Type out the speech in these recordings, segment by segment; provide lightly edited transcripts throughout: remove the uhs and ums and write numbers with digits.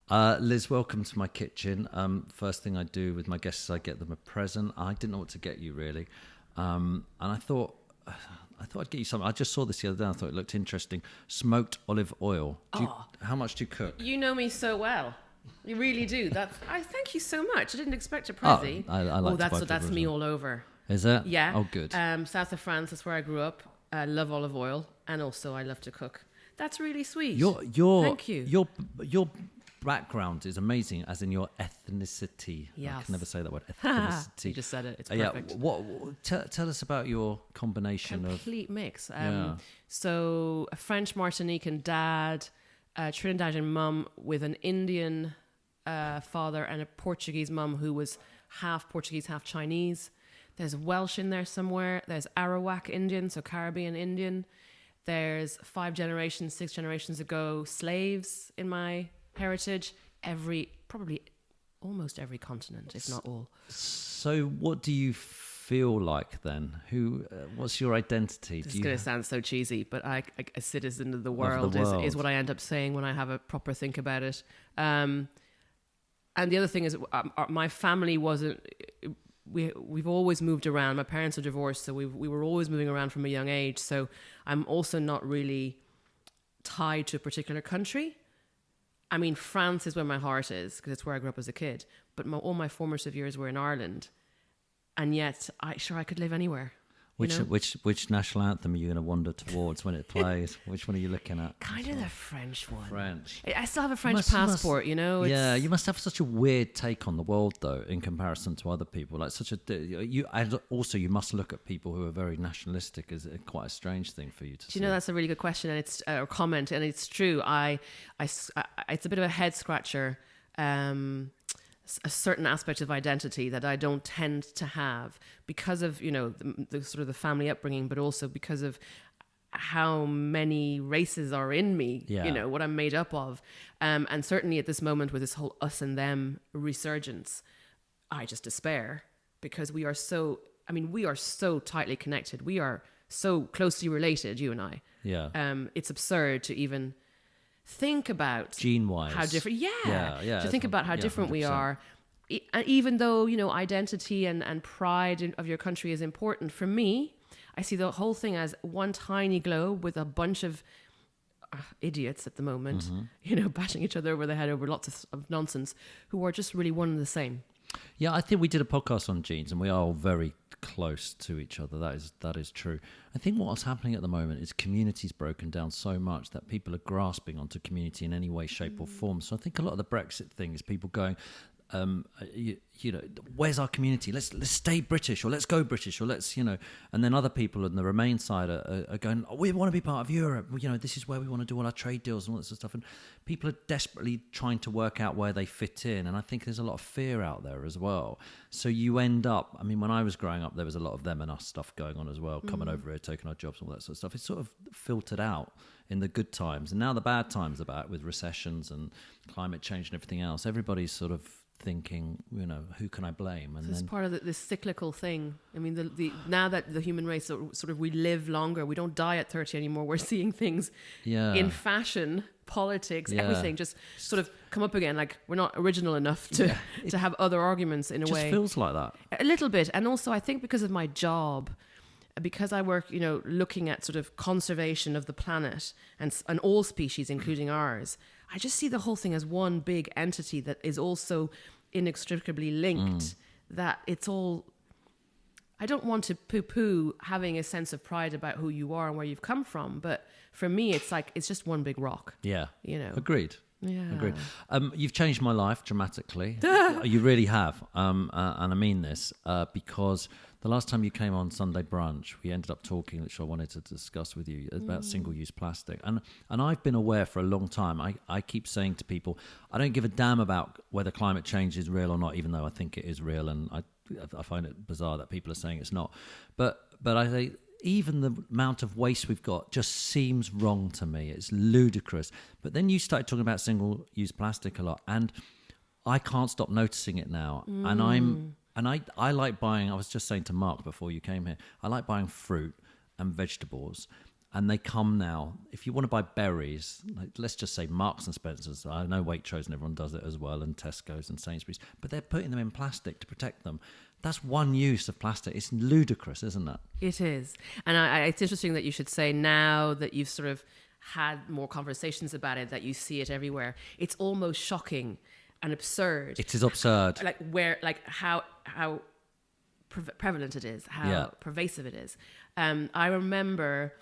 Liz, welcome to my kitchen. First thing I do with my guests is I get them a present. I didn't know what to get you, really. And I thought I'd get you something. I just saw this the other day. I thought it looked interesting. Smoked olive oil. How much do you cook? You know me so well. You really do. I thank you so much. I didn't expect a present. I like that's me all over. Is it? Yeah. Oh, good. South of France, that's where I grew up. I love olive oil, and also I love to cook. That's really sweet. Thank you. Your background is amazing, as in your ethnicity. Yes. I can never say that word. Ethnicity. You just said it. It's perfect. Tell us about your combination Complete mix. Yeah. So a French Martinican dad, a Trinidadian mum with an Indian father, and a Portuguese mum who was half Portuguese, half Chinese. There's Welsh in there somewhere. There's Arawak Indian, so Caribbean Indian. There's 5 generations, 6 generations ago, slaves in my heritage. Probably almost every continent, if not all. So what do you feel like then? What's your identity? This is going to sound so cheesy, but a citizen of the world, is what I end up saying when I have a proper think about it. And the other thing is, my family wasn't... We've always moved around. My parents are divorced, so we were always moving around from a young age. So I'm also not really tied to a particular country. I mean, France is where my heart is, because it's where I grew up as a kid. But all my formative years were in Ireland, and yet I could live anywhere. Which national anthem are you going to wander towards when it plays? Which one are you looking at? Kind of the French one. French. I still have a French passport, you know. Yeah, you must have such a weird take on the world, though, in comparison to other people. Like you must look at people who are very nationalistic as quite a strange thing for you to. Do you know, that's a really good question, and it's a comment, and it's true. It's a bit of a head scratcher. A certain aspect of identity that I don't tend to have because of, you know, the sort of the family upbringing, but also because of how many races are in me, you know, what I'm made up of. And certainly at this moment with this whole us and them resurgence, I just despair, because we are so tightly connected. We are so closely related, you and I. Yeah. It's absurd to even think about gene-wise how different to think about how different 100%. We are, even though, you know, identity and pride of your country is important. For me, I see the whole thing as one tiny globe with a bunch of idiots at the moment, you know, bashing each other over the head over lots of nonsense, who are just really one and the same. Yeah, I think we did a podcast on genes, and we are all very close to each other. That is true. I think what's happening at the moment is community's broken down so much that people are grasping onto community in any way, shape, or form. So I think a lot of the Brexit thing is people going, you know, where's our community? Let's stay British, or let's go British, or let's, you know. And then other people on the Remain side are going, we want to be part of Europe. You know, this is where we want to do all our trade deals and all that sort of stuff. And people are desperately trying to work out where they fit in. And I think there's a lot of fear out there as well. So you end up, I mean, when I was growing up, there was a lot of them and us stuff going on as well, coming over here, taking our jobs, all that sort of stuff. It's sort of filtered out in the good times. And now the bad times about with recessions and climate change and everything else, everybody's sort of thinking, you know, who can I blame? And it's part of this cyclical thing. I mean, the now that the human race sort of we live longer, we don't die at 30 anymore. We're seeing things in fashion, politics, everything just sort of come up again. Like, we're not original enough to have other arguments in a way. It just feels like that. A little bit. And also I think because of my job, because I work, you know, looking at sort of conservation of the planet and all species, including ours, I just see the whole thing as one big entity that is also inextricably linked, that it's all... I don't want to poo-poo having a sense of pride about who you are and where you've come from, but for me, it's like, it's just one big rock. Yeah. You know? Agreed. Yeah. Agreed. You've changed my life dramatically. You really have. And I mean this, because the last time you came on Sunday Brunch, we ended up talking, which I wanted to discuss with you, about single-use plastic. And I've been aware for a long time. I keep saying to people, I don't give a damn about whether climate change is real or not, even though I think it is real. And I find it bizarre that people are saying it's not. But I say, even the amount of waste we've got just seems wrong to me. It's ludicrous. But then you started talking about single-use plastic a lot, and I can't stop noticing it now. And I like buying, I was just saying to Mark before you came here, I like buying fruit and vegetables. And they come now. If you want to buy berries, like, let's just say Marks and Spencer's. I know Waitrose and everyone does it as well, and Tesco's and Sainsbury's. But they're putting them in plastic to protect them. That's one use of plastic. It's ludicrous, isn't it? It is. And it's interesting that you should say, now that you've sort of had more conversations about it, that you see it everywhere. It's almost shocking and absurd. It is absurd. How prevalent it is, how pervasive it is. I remember,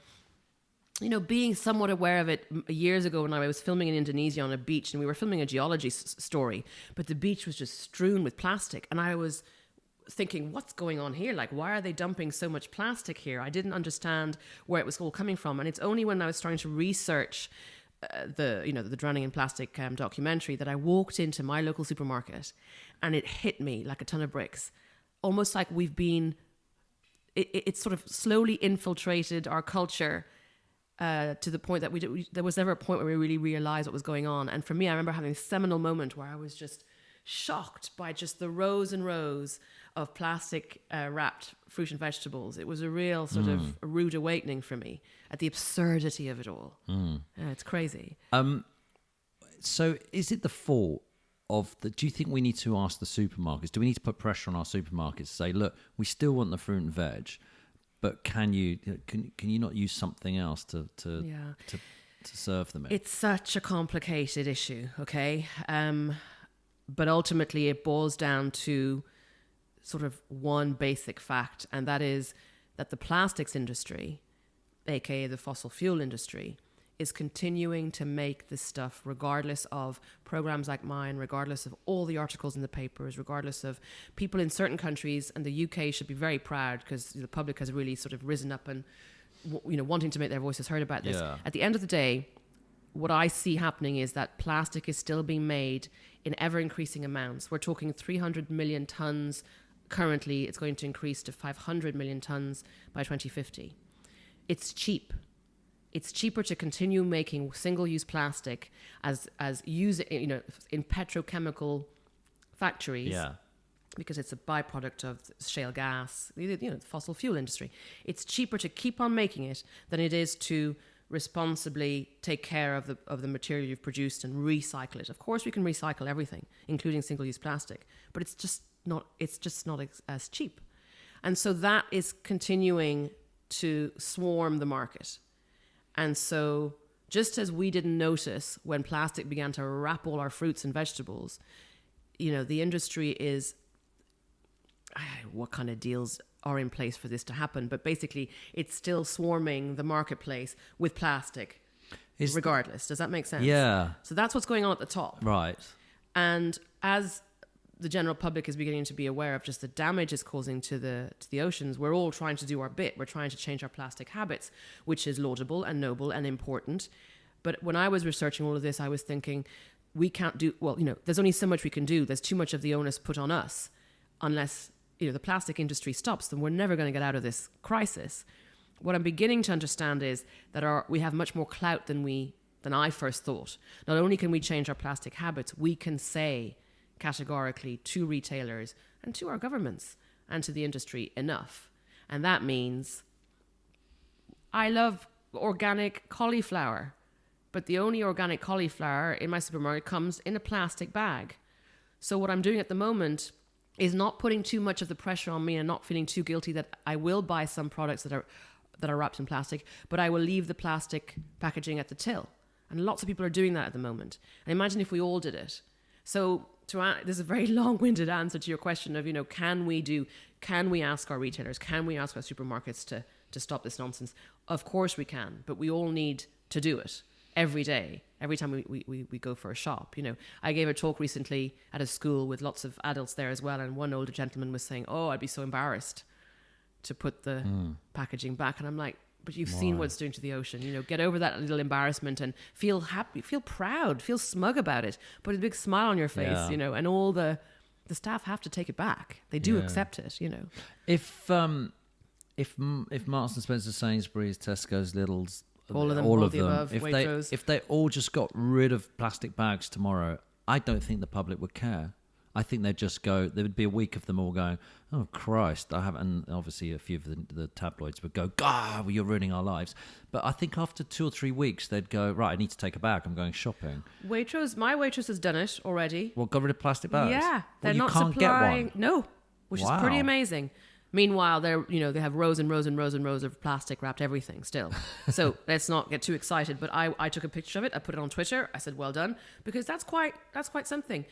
being somewhat aware of it years ago when I was filming in Indonesia on a beach, and we were filming a geology story, but the beach was just strewn with plastic. And I was thinking, what's going on here? Like, why are they dumping so much plastic here? I didn't understand where it was all coming from. And it's only when I was starting to research the Drowning in Plastic documentary that I walked into my local supermarket, and it hit me like a ton of bricks. Almost like it's sort of slowly infiltrated our culture to the point that there was never a point where we really realized what was going on. And for me, I remember having a seminal moment where I was just shocked by just the rows and rows of plastic wrapped fruit and vegetables. It was a real sort of a rude awakening for me at the absurdity of it all. It's crazy. So is it the fault do you think we need to ask the supermarkets? Do we need to put pressure on our supermarkets to say, look, we still want the fruit and veg, but can you not use something else to serve them? It's such a complicated issue, okay? But ultimately it boils down to sort of one basic fact, and that is that the plastics industry, aka the fossil fuel industry, is continuing to make this stuff regardless of programs like mine, regardless of all the articles in the papers, regardless of people in certain countries. And the UK should be very proud because the public has really sort of risen up and wanting to make their voices heard about this. At the end of the day, what I see happening is that plastic is still being made in ever increasing amounts. We're talking 300 million tons. Currently, it's going to increase to 500 million tons by 2050. It's cheap. It's cheaper to continue making single-use plastic as in petrochemical factories, because it's a byproduct of shale gas, the fossil fuel industry. It's cheaper to keep on making it than it is to responsibly take care of the material you've produced and recycle it. Of course, we can recycle everything, including single-use plastic, but it's just not as cheap. And so that is continuing to swarm the market. And so just as we didn't notice when plastic began to wrap all our fruits and vegetables, the industry is, what kind of deals are in place for this to happen? But basically, it's still swarming the marketplace with plastic regardless. Does that make sense? Yeah. So that's what's going on at the top. Right. And as the general public is beginning to be aware of just the damage it's causing to the oceans, we're all trying to do our bit. We're trying to change our plastic habits, which is laudable and noble and important. But when I was researching all of this, I was thinking, we can't do, there's only so much we can do. There's too much of the onus put on us. Unless, the plastic industry stops, then we're never going to get out of this crisis. What I'm beginning to understand is that we have much more clout than I first thought. Not only can we change our plastic habits, we can say categorically to retailers and to our governments and to the industry, enough. And that means I love organic cauliflower, but the only organic cauliflower in my supermarket comes in a plastic bag. So what I'm doing at the moment is not putting too much of the pressure on me and not feeling too guilty that I will buy some products that are wrapped in plastic, but I will leave the plastic packaging at the till. And lots of people are doing that at the moment. And imagine if we all did it. So this is a very long-winded answer to your question of, can we ask our retailers, can we ask our supermarkets to stop this nonsense? Of course we can, but we all need to do it every day, every time we go for a shop. I gave a talk recently at a school with lots of adults there as well, and one older gentleman was saying, I'd be so embarrassed to put the packaging back. And I'm like, but you've seen what it's doing to the ocean. Get over that little embarrassment and feel happy, feel proud, feel smug about it. Put a big smile on your face, and all the staff have to take it back. They do accept it, If Marks and Spencer, Sainsbury's, Tesco's, Lidl's, all of them, above, if they all just got rid of plastic bags tomorrow, I don't think the public would care. I think they'd just go, there would be a week of them all going, oh, Christ, I haven't, and obviously a few of the tabloids would go, God, you're ruining our lives. But I think after 2 or 3 weeks, they'd go, right, I need to take a bag, I'm going shopping. My waitress has done it already. Well, got rid of plastic bags? Yeah. They're you not can't supplying, get one? no, which is pretty amazing. Meanwhile, they have rows and rows and rows and rows of plastic wrapped everything still. So let's not get too excited. But I took a picture of it. I put it on Twitter. I said, well done, because that's quite something.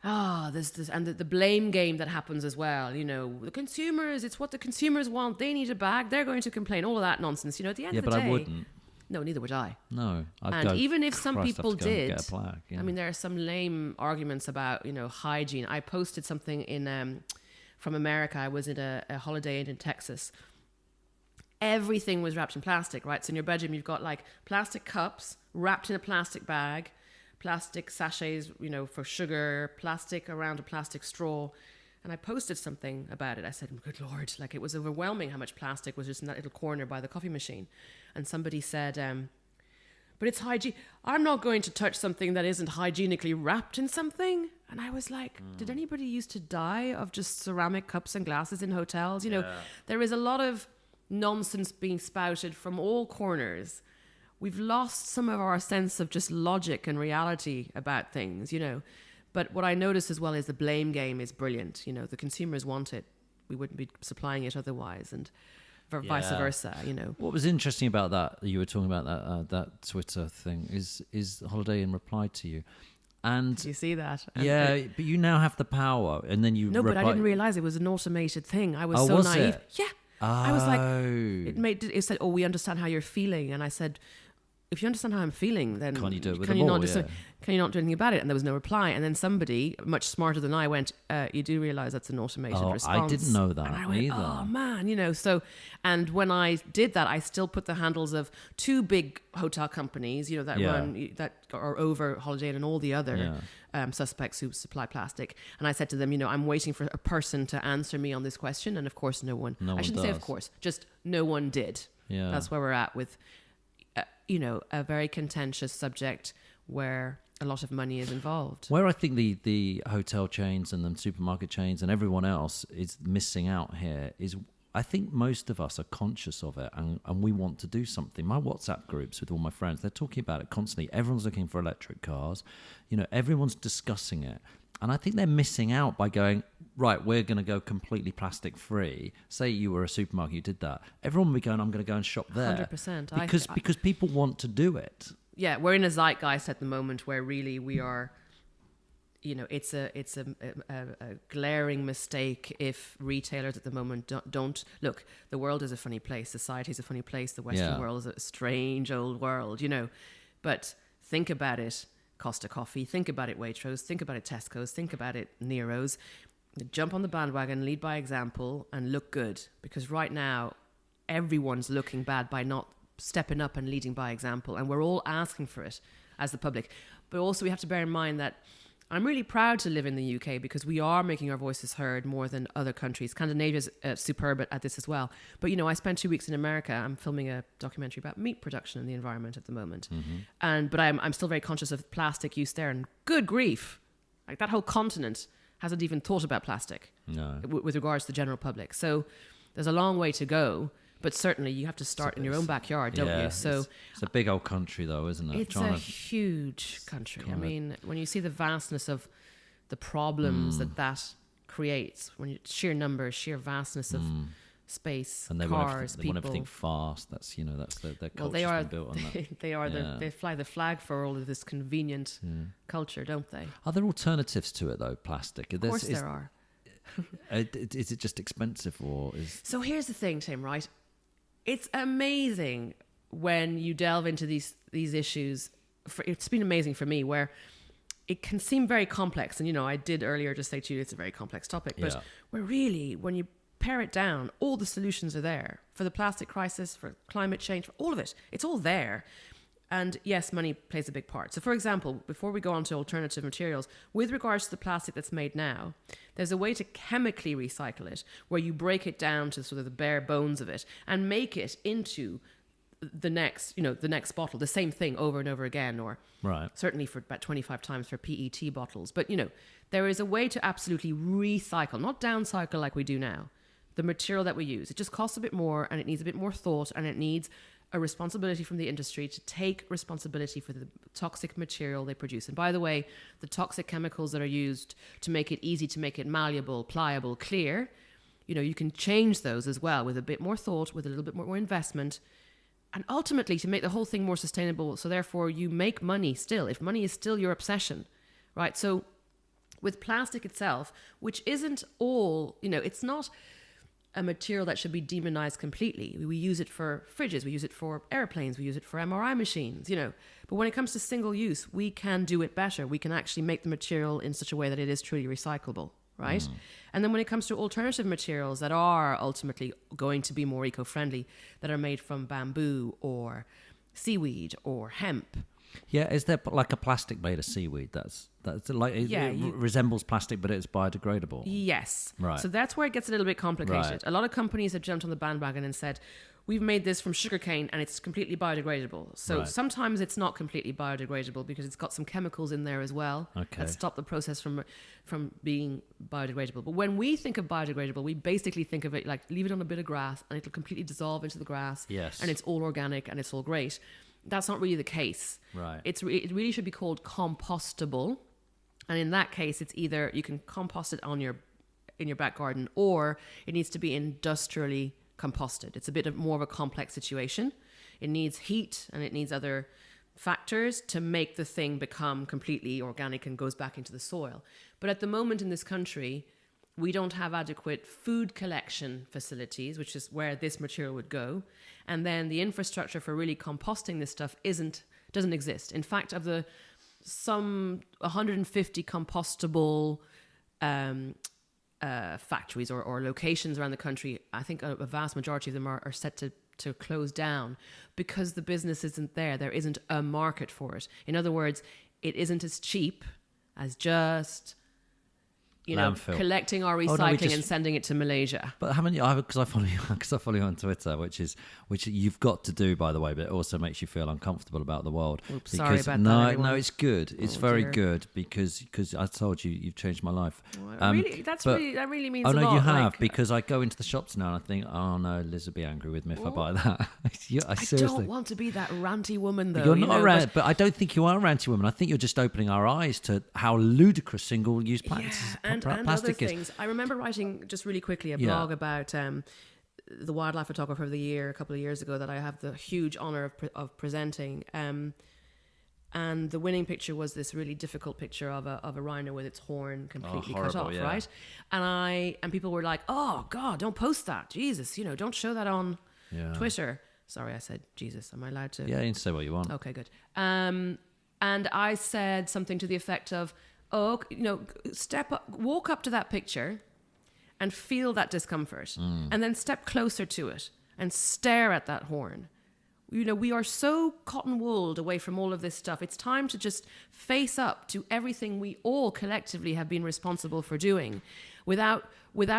There's this, and the blame game that happens as well. The consumers, it's what the consumers want. They need a bag. They're going to complain. All of that nonsense. At the end of the day. Yeah, but I wouldn't. No, neither would I. No. Even if some people did, get a plaque, yeah. I mean, there are some lame arguments about, hygiene. I posted something in from America. I was in a Holiday Inn in Texas. Everything was wrapped in plastic, right? So in your bedroom, you've got like plastic cups wrapped in a plastic bag, plastic sachets, for sugar, plastic around a plastic straw. And I posted something about it. I said, good Lord, like it was overwhelming how much plastic was just in that little corner by the coffee machine. And somebody said, but it's hygiene. I'm not going to touch something that isn't hygienically wrapped in something. And I was like, did anybody used to die of just ceramic cups and glasses in hotels? There is a lot of nonsense being spouted from all corners. We've lost some of our sense of just logic and reality about things, But what I noticed as well is the blame game is brilliant. The consumers want it. We wouldn't be supplying it otherwise, and vice versa, What was interesting about that, you were talking about that Twitter thing, is Holiday Inn replied to you. And do you see that? And but you now have the power, and then you No, but I didn't realize it was an automated thing. I was so naive. It? Yeah. I was like, it said, oh, we understand how you're feeling. And I said, if you understand how I'm feeling, then can you do it with can a you ball, can you not do anything about it? And there was no reply. And then somebody much smarter than I went, you do realize that's an automated response. I didn't know that and I went, either. oh man, so, and when I did that, I still put the handles of 2 big hotel companies, that are over Holiday Inn and all the other suspects who supply plastic. And I said to them, I'm waiting for a person to answer me on this question. And of course, no one I shouldn't say of course, just no one did. Yeah. That's where we're at with, a very contentious subject where a lot of money is involved. Where I think the hotel chains and the supermarket chains and everyone else is missing out here is, I think most of us are conscious of it and we want to do something. My WhatsApp groups with all my friends, they're talking about it constantly. Everyone's looking for electric cars. Everyone's discussing it. And I think they're missing out by going, right, we're going to go completely plastic free. Say you were a supermarket, you did that. Everyone would be going, I'm going to go and shop there. 100%. Because people want to do it. Yeah, we're in a zeitgeist at the moment where really we are, it's a glaring mistake if retailers at the moment don't look. The world is a funny place. Society is a funny place. The Western world is a strange old world, But think about it. Costa Coffee, think about it Waitrose, think about it Tesco's, think about it Nero's. Jump on the bandwagon, lead by example, and look good. Because right now, everyone's looking bad by not stepping up and leading by example. And we're all asking for it as the public. But also we have to bear in mind that I'm really proud to live in the UK because we are making our voices heard more than other countries. Scandinavia's superb at this as well. But, I spent 2 weeks in America. I'm filming a documentary about meat production and the environment at the moment. Mm-hmm. But I'm still very conscious of plastic use there. And good grief, like that whole continent hasn't even thought about plastic with regards to the general public. So there's a long way to go. But certainly you have to start in your own backyard, don't you? So it's a big old country, though, isn't it? It's a huge country. I mean, when you see the vastness of the problems that creates, sheer numbers, sheer vastness of space, and cars, they people. want everything fast. That's that's their culture's they are been built on that. They fly the flag for all of this convenient culture, don't they? Are there alternatives to it though? Plastic? Of course there are. Is it just expensive or is? So here's the thing, Tim. Right. It's amazing when you delve into these issues. It's been amazing for me where it can seem very complex. And, I did earlier just say to you, it's a very complex topic. But where really, when you pare it down, all the solutions are there. For the plastic crisis, for climate change, for all of it. It's all there. And yes, money plays a big part. So for example, before we go on to alternative materials, with regards to the plastic that's made now, there's a way to chemically recycle it where you break it down to sort of the bare bones of it and make it into the next bottle, the same thing over and over again, or Right. certainly for about 25 times for PET bottles. But, there is a way to absolutely recycle, not downcycle like we do now, the material that we use. It just costs a bit more, and it needs a bit more thought, and it needs a responsibility from the industry to take responsibility for the toxic material they produce. And by the way, the toxic chemicals that are used to make it easy, to make it malleable, pliable, clear, you can change those as well with a bit more thought, with a little bit more investment, and ultimately to make the whole thing more sustainable. So therefore you make money still, if money is still your obsession, right? So with plastic itself, which isn't all, it's not a material that should be demonized completely. We use it for fridges, we use it for airplanes, we use it for MRI machines, But when it comes to single use, we can do it better. We can actually make the material in such a way that it is truly recyclable, right? And then when it comes to alternative materials that are ultimately going to be more eco-friendly, that are made from bamboo or seaweed or hemp. Yeah, is there like a plastic made of seaweed that's like it resembles plastic, but it's biodegradable? Yes. Right. So that's where it gets a little bit complicated. Right. A lot of companies have jumped on the bandwagon and said, we've made this from sugarcane and it's completely biodegradable. So Right. sometimes it's not completely biodegradable because it's got some chemicals in there as well that stop the process from being biodegradable. But when we think of biodegradable, we basically think of it like leave it on a bit of grass and it'll completely dissolve into the grass. Yes. And it's all organic and it's all great. That's not really the case. Right. It really should be called compostable. And in that case, it's either you can compost it in your back garden, or it needs to be industrially composted. It's a bit more of a complex situation. It needs heat and it needs other factors to make the thing become completely organic and goes back into the soil. But at the moment in this country, we don't have adequate food collection facilities, which is where this material would go. And then the infrastructure for really composting this stuff doesn't exist. In fact, of the some 150 compostable factories or locations around the country, I think a vast majority of them are set to close down because the business isn't there. There isn't a market for it. In other words, it isn't as cheap as just Landfill. collecting our recycling and sending it to Malaysia. But haven't you? Because I follow you on Twitter, which you've got to do, by the way. But it also makes you feel uncomfortable about the world. Oops, sorry about that. No, it's good. It's very good because I told you you've changed my life. Well, that really means a lot. Oh no, you have, because I go into the shops now and I think, oh no, Liz will be angry with me if I buy that. I don't want to be that ranty woman though. You're not but I don't think you are a ranty woman. I think you're just opening our eyes to how ludicrous single-use plastics. And other things. I remember writing just really quickly a blog about the wildlife photographer of the year a couple of years ago that I have the huge honor of presenting. And the winning picture was this really difficult picture of a rhino with its horn completely cut off, right? And people were like, "Oh God, don't post that, Jesus! Don't show that on Twitter." Sorry, I said Jesus. Am I allowed to? Yeah, you can say what you want. Okay, good. And I said something to the effect of, step up, walk up to that picture and feel that discomfort and then step closer to it and stare at that horn. We are so cotton-wooled away from all of this stuff. It's time to just face up to everything we all collectively have been responsible for doing without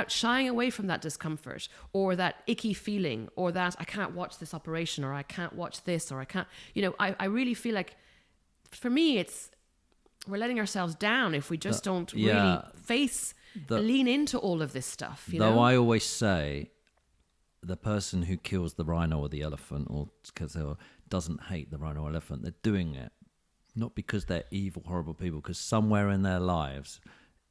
shying away from that discomfort or that icky feeling or that I can't watch this operation or I can't watch this or I can't, I really feel like for me, we're letting ourselves down if we just don't really lean into all of this stuff. Though I always say the person who kills the rhino or the elephant or doesn't hate the rhino or elephant, they're doing it not because they're evil, horrible people, because somewhere in their lives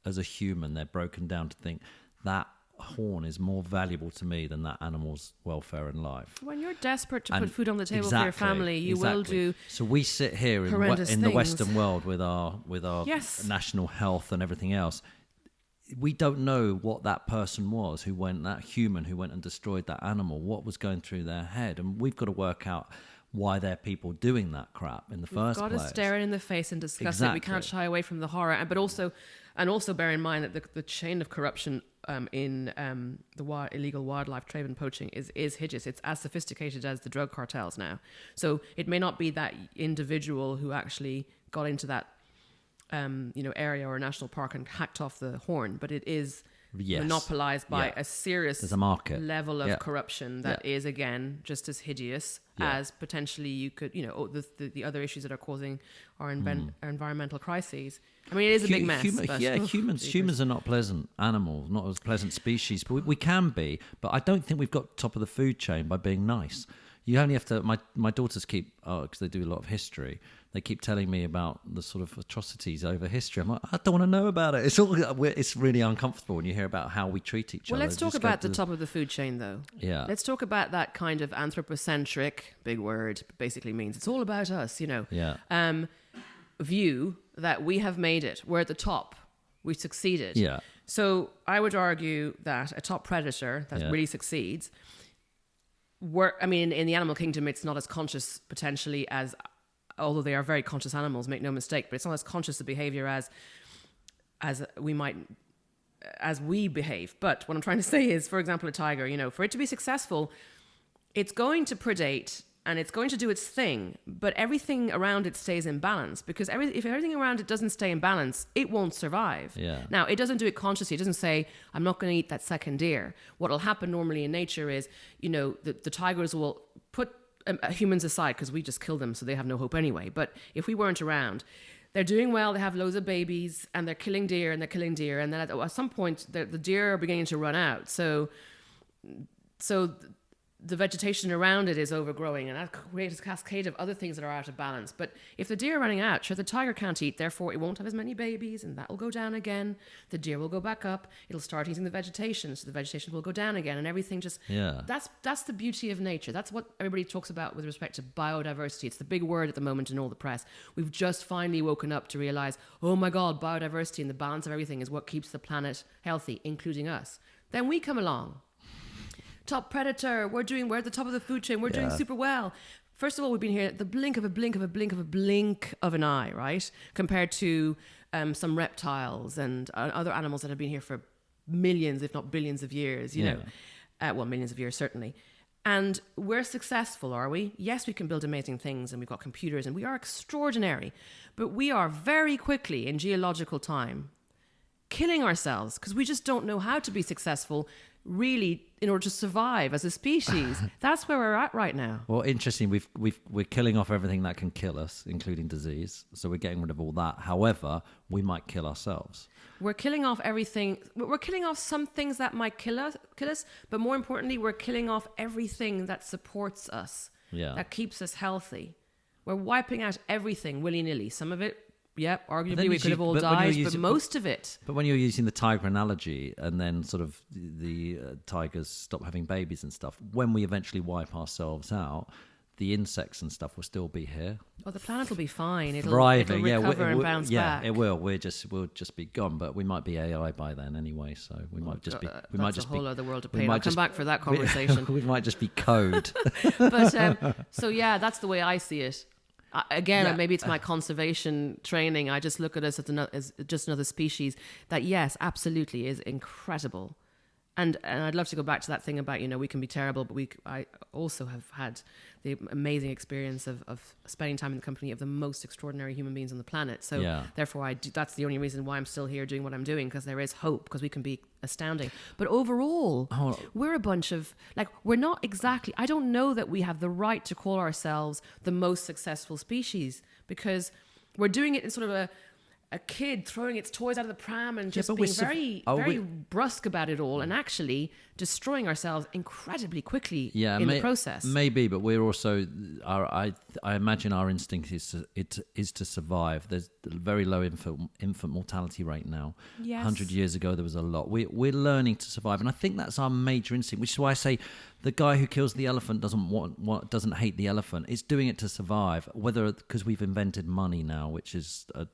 as a human, they're broken down to think that horn is more valuable to me than that animal's welfare and life. When you're desperate to put food on the table for your family, you will do. So we sit here in the Western world with our national health and everything else. We don't know what that person was that human who went and destroyed that animal, what was going through their head, and we've got to work out why they're people doing that crap in the first place. We've got to stare it in the face and discuss it. We can't shy away from the horror, but also bear in mind that the chain of corruption in the illegal wildlife trade and poaching is hideous. It's as sophisticated as the drug cartels now. So it may not be that individual who actually got into that area or national park and hacked off the horn, but it is Yes. monopolized by Yeah. a serious There's a market. level of Yeah. corruption that is, again, just as hideous as potentially you could, the other issues that are causing our environmental crises. I mean, it is a big mess. Humans are not pleasant animals, not as pleasant species, but we can be. But I don't think we've got top of the food chain by being nice. You only have to. My daughters keep, because they do a lot of history. They keep telling me about the sort of atrocities over history. I'm like, I don't want to know about it. It's really uncomfortable when you hear about how we treat each other. Well, let's talk about the top of the food chain, though. Yeah. Let's talk about that kind of anthropocentric, big word, basically means it's all about us, view that we have made it. We're at the top. We've succeeded. Yeah. So I would argue that a top predator that really succeeds, in the animal kingdom, it's not as conscious potentially as, although they are very conscious animals, make no mistake, but it's not as conscious of behavior as we behave. But what I'm trying to say is, for example, a tiger, for it to be successful, it's going to predate and it's going to do its thing, but everything around it stays in balance, because if everything around it doesn't stay in balance, it won't survive. Yeah. Now, it doesn't do it consciously. It doesn't say, I'm not going to eat that second deer. What will happen normally in nature is, the tigers will put humans aside, because we just kill them, so they have no hope anyway. But if we weren't around, they're doing well, they have loads of babies, and they're killing deer, and then at some point, the deer are beginning to run out. So the vegetation around it is overgrowing, and that creates a cascade of other things that are out of balance. But if the deer are running out, sure, the tiger can't eat, therefore it won't have as many babies, and that will go down again. The deer will go back up, it'll start eating the vegetation, so the vegetation will go down again, and everything just... Yeah. That's the beauty of nature. That's what everybody talks about with respect to biodiversity. It's the big word at the moment in all the press. We've just finally woken up to realize, oh my God, biodiversity and the balance of everything is what keeps the planet healthy, including us. Then we come along. Top predator, we're at the top of the food chain, we're doing super well. First of all, we've been here at the blink of an eye, right? Compared to some reptiles and other animals that have been here for millions, if not billions of years, millions of years, certainly. And we're successful, are we? Yes, we can build amazing things, and we've got computers, and we are extraordinary. But we are very quickly, in geological time, killing ourselves because we just don't know how to be successful really in order to survive as a species. That's where we're at right now. Well, interesting. We're killing off everything that can kill us, including disease. So we're getting rid of all that. However, we might kill ourselves. We're killing off everything. We're killing off some things that might kill us. But more importantly, we're killing off everything that supports us, that keeps us healthy. We're wiping out everything willy-nilly. Some of it, arguably we could have all died, but most of it. But when you're using the tiger analogy, and then sort of the tigers stop having babies and stuff, when we eventually wipe ourselves out, the insects and stuff will still be here. Well, the planet will be fine. It'll recover and bounce back. Yeah, it will. We'll just be gone, but we might be AI by then anyway. So we might just be. We might just a whole be, other world of pain. I'll come back for that conversation. We might just be code. But that's the way I see it. Maybe it's my conservation training. I just look at us as just another species that, yes, absolutely is incredible. And I'd love to go back to that thing about, we can be terrible, but I also have had the amazing experience of spending time in the company of the most extraordinary human beings on the planet. So therefore, that's the only reason why I'm still here doing what I'm doing, because there is hope, because we can be astounding. But overall, we're a bunch of, we're not exactly, I don't know that we have the right to call ourselves the most successful species, because we're doing it in sort of a kid throwing its toys out of the pram and just being very brusque about it all, and actually destroying ourselves incredibly quickly in the process. Maybe, but we're also, I imagine our instinct is to survive. There's very low infant mortality rate now. Yes. 100 years ago, there was a lot. We're learning to survive, and I think that's our major instinct, which is why I say the guy who kills the elephant doesn't hate the elephant. It's doing it to survive, whether because we've invented money now, which is a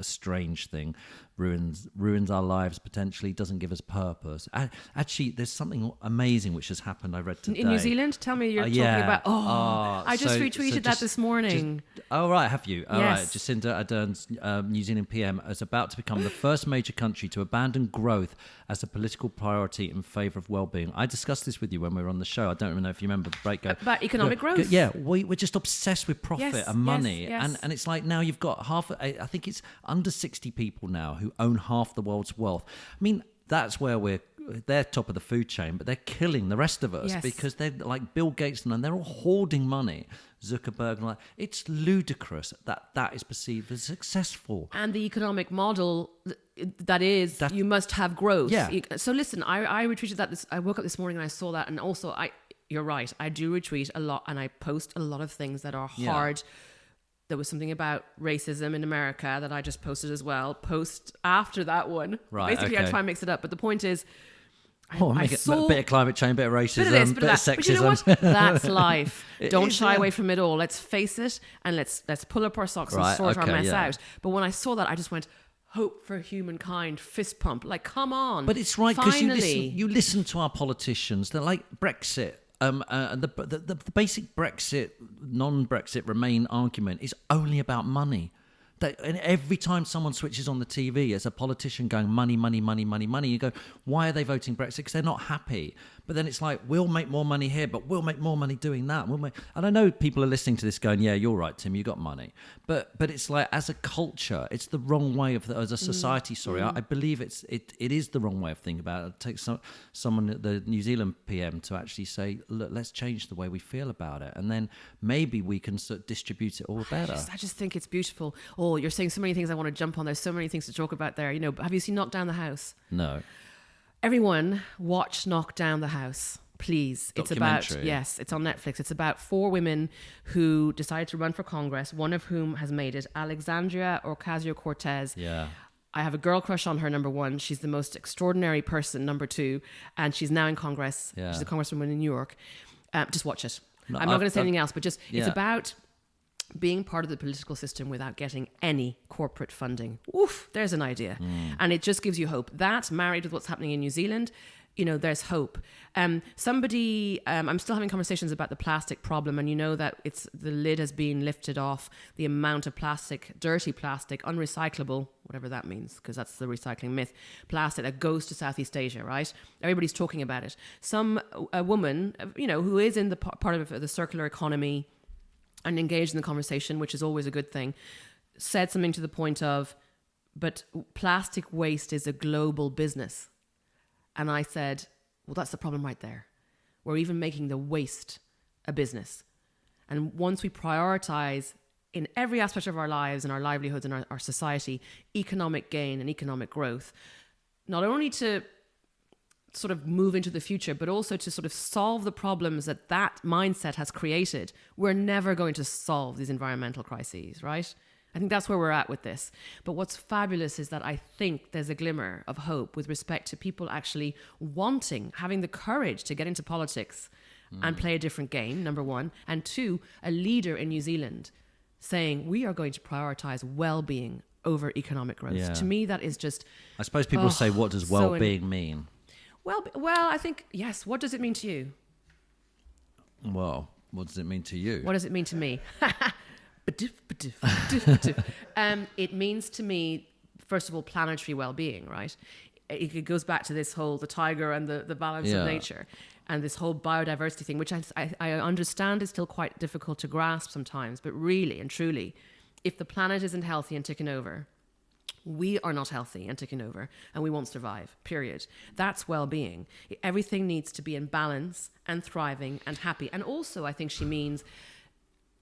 strange thing, ruins our lives potentially, doesn't give us purpose. Actually, there's something amazing which has happened. I read today in New Zealand. Tell me, you're talking about. I just retweeted that this morning. Have you? All right. Yes. Jacinda Ardern's New Zealand PM is about to become the first major country to abandon growth as a political priority in favour of well-being. I discussed this with you when we were on the show. I don't even know if you remember the break. About economic growth. Yeah, we're just obsessed with profit and money, yes. And it's like now you've got I think it's under 60 people now who own half the world's wealth. I mean, that's where they're top of the food chain, but they're killing the rest of us because they're like Bill Gates and they're all hoarding money. Zuckerberg and it's ludicrous that is perceived as successful. And the economic model that is you must have growth. Yeah. So listen, I retweeted that. I woke up this morning and I saw that, and also you're right. I do retweet a lot, and I post a lot of things that are hard. There was something about racism in America that I just posted as well. Post after that one. Right. Basically, I try and mix it up. But the point is, a bit of climate change, bit of racism, bit of sexism. But you know what? That's life. Don't shy away from it all. Let's face it, and let's pull up our socks and sort our mess out. But when I saw that, I just went, hope for humankind, fist pump. Like, come on. But it's right, because you listen to our politicians. They're like Brexit. The basic Brexit, non-Brexit Remain argument is only about money. And every time someone switches on the TV, as a politician going money, money, money, money, money, you go, why are they voting Brexit? Because they're not happy. But then it's like, we'll make more money here, but we'll make more money doing that. And I know people are listening to this going, yeah, you're right, Tim, you got money. But it's like, as a culture, it's the wrong way as a society. I believe it is the wrong way of thinking about it. It takes someone, the New Zealand PM, to actually say, look, let's change the way we feel about it, and then maybe we can sort of distribute it all better. I just think it's beautiful. Oh, you're saying so many things I want to jump on. There's so many things to talk about there. You know, have you seen Knock Down the House? No. Everyone watch Knock Down the House, please. It's about, it's on Netflix. It's about 4 women who decided to run for Congress, one of whom has made it, Alexandria Ocasio-Cortez. Yeah. I have a girl crush on her, number 1. She's the most extraordinary person, number 2. And she's now in Congress. Yeah. She's a congresswoman in New York. Just watch it. No, I'm not going to say anything else, but just, it's about being part of the political system without getting any corporate funding. Oof, there's an idea. And it just gives you hope. That, married with what's happening in New Zealand, you know, there's hope. I'm still having conversations about the plastic problem, and you know that the lid has been lifted off the amount of plastic, dirty plastic, unrecyclable, whatever that means, because that's the recycling myth, plastic that goes to Southeast Asia, right? Everybody's talking about it. A woman, you know, who is in the part of the circular economy and engaged in the conversation, which is always a good thing, said something to the point of, but plastic waste is a global business. And I said, well, that's the problem right there. We're even making the waste a business. And once we prioritize in every aspect of our lives and our livelihoods and our society, economic gain and economic growth, not only to sort of move into the future, but also to sort of solve the problems that mindset has created, we're never going to solve these environmental crises, right? I think that's where we're at with this. But what's fabulous is that I think there's a glimmer of hope with respect to people actually having the courage to get into politics and play a different game, number 1. And 2, a leader in New Zealand saying, we are going to prioritize well-being over economic growth. Yeah. To me, that is just... I suppose people say, what does well-being mean? Well, I think, yes. What does it mean to you? Well, what does it mean to you? What does it mean to me? It means to me, first of all, planetary well-being, right? It goes back to this whole, the tiger and the balance of nature, and this whole biodiversity thing, which I understand is still quite difficult to grasp sometimes, but really and truly, if the planet isn't healthy and ticking over, we are not healthy and ticking over, and we won't survive, period. That's well-being. Everything needs to be in balance and thriving and happy. And also, I think she means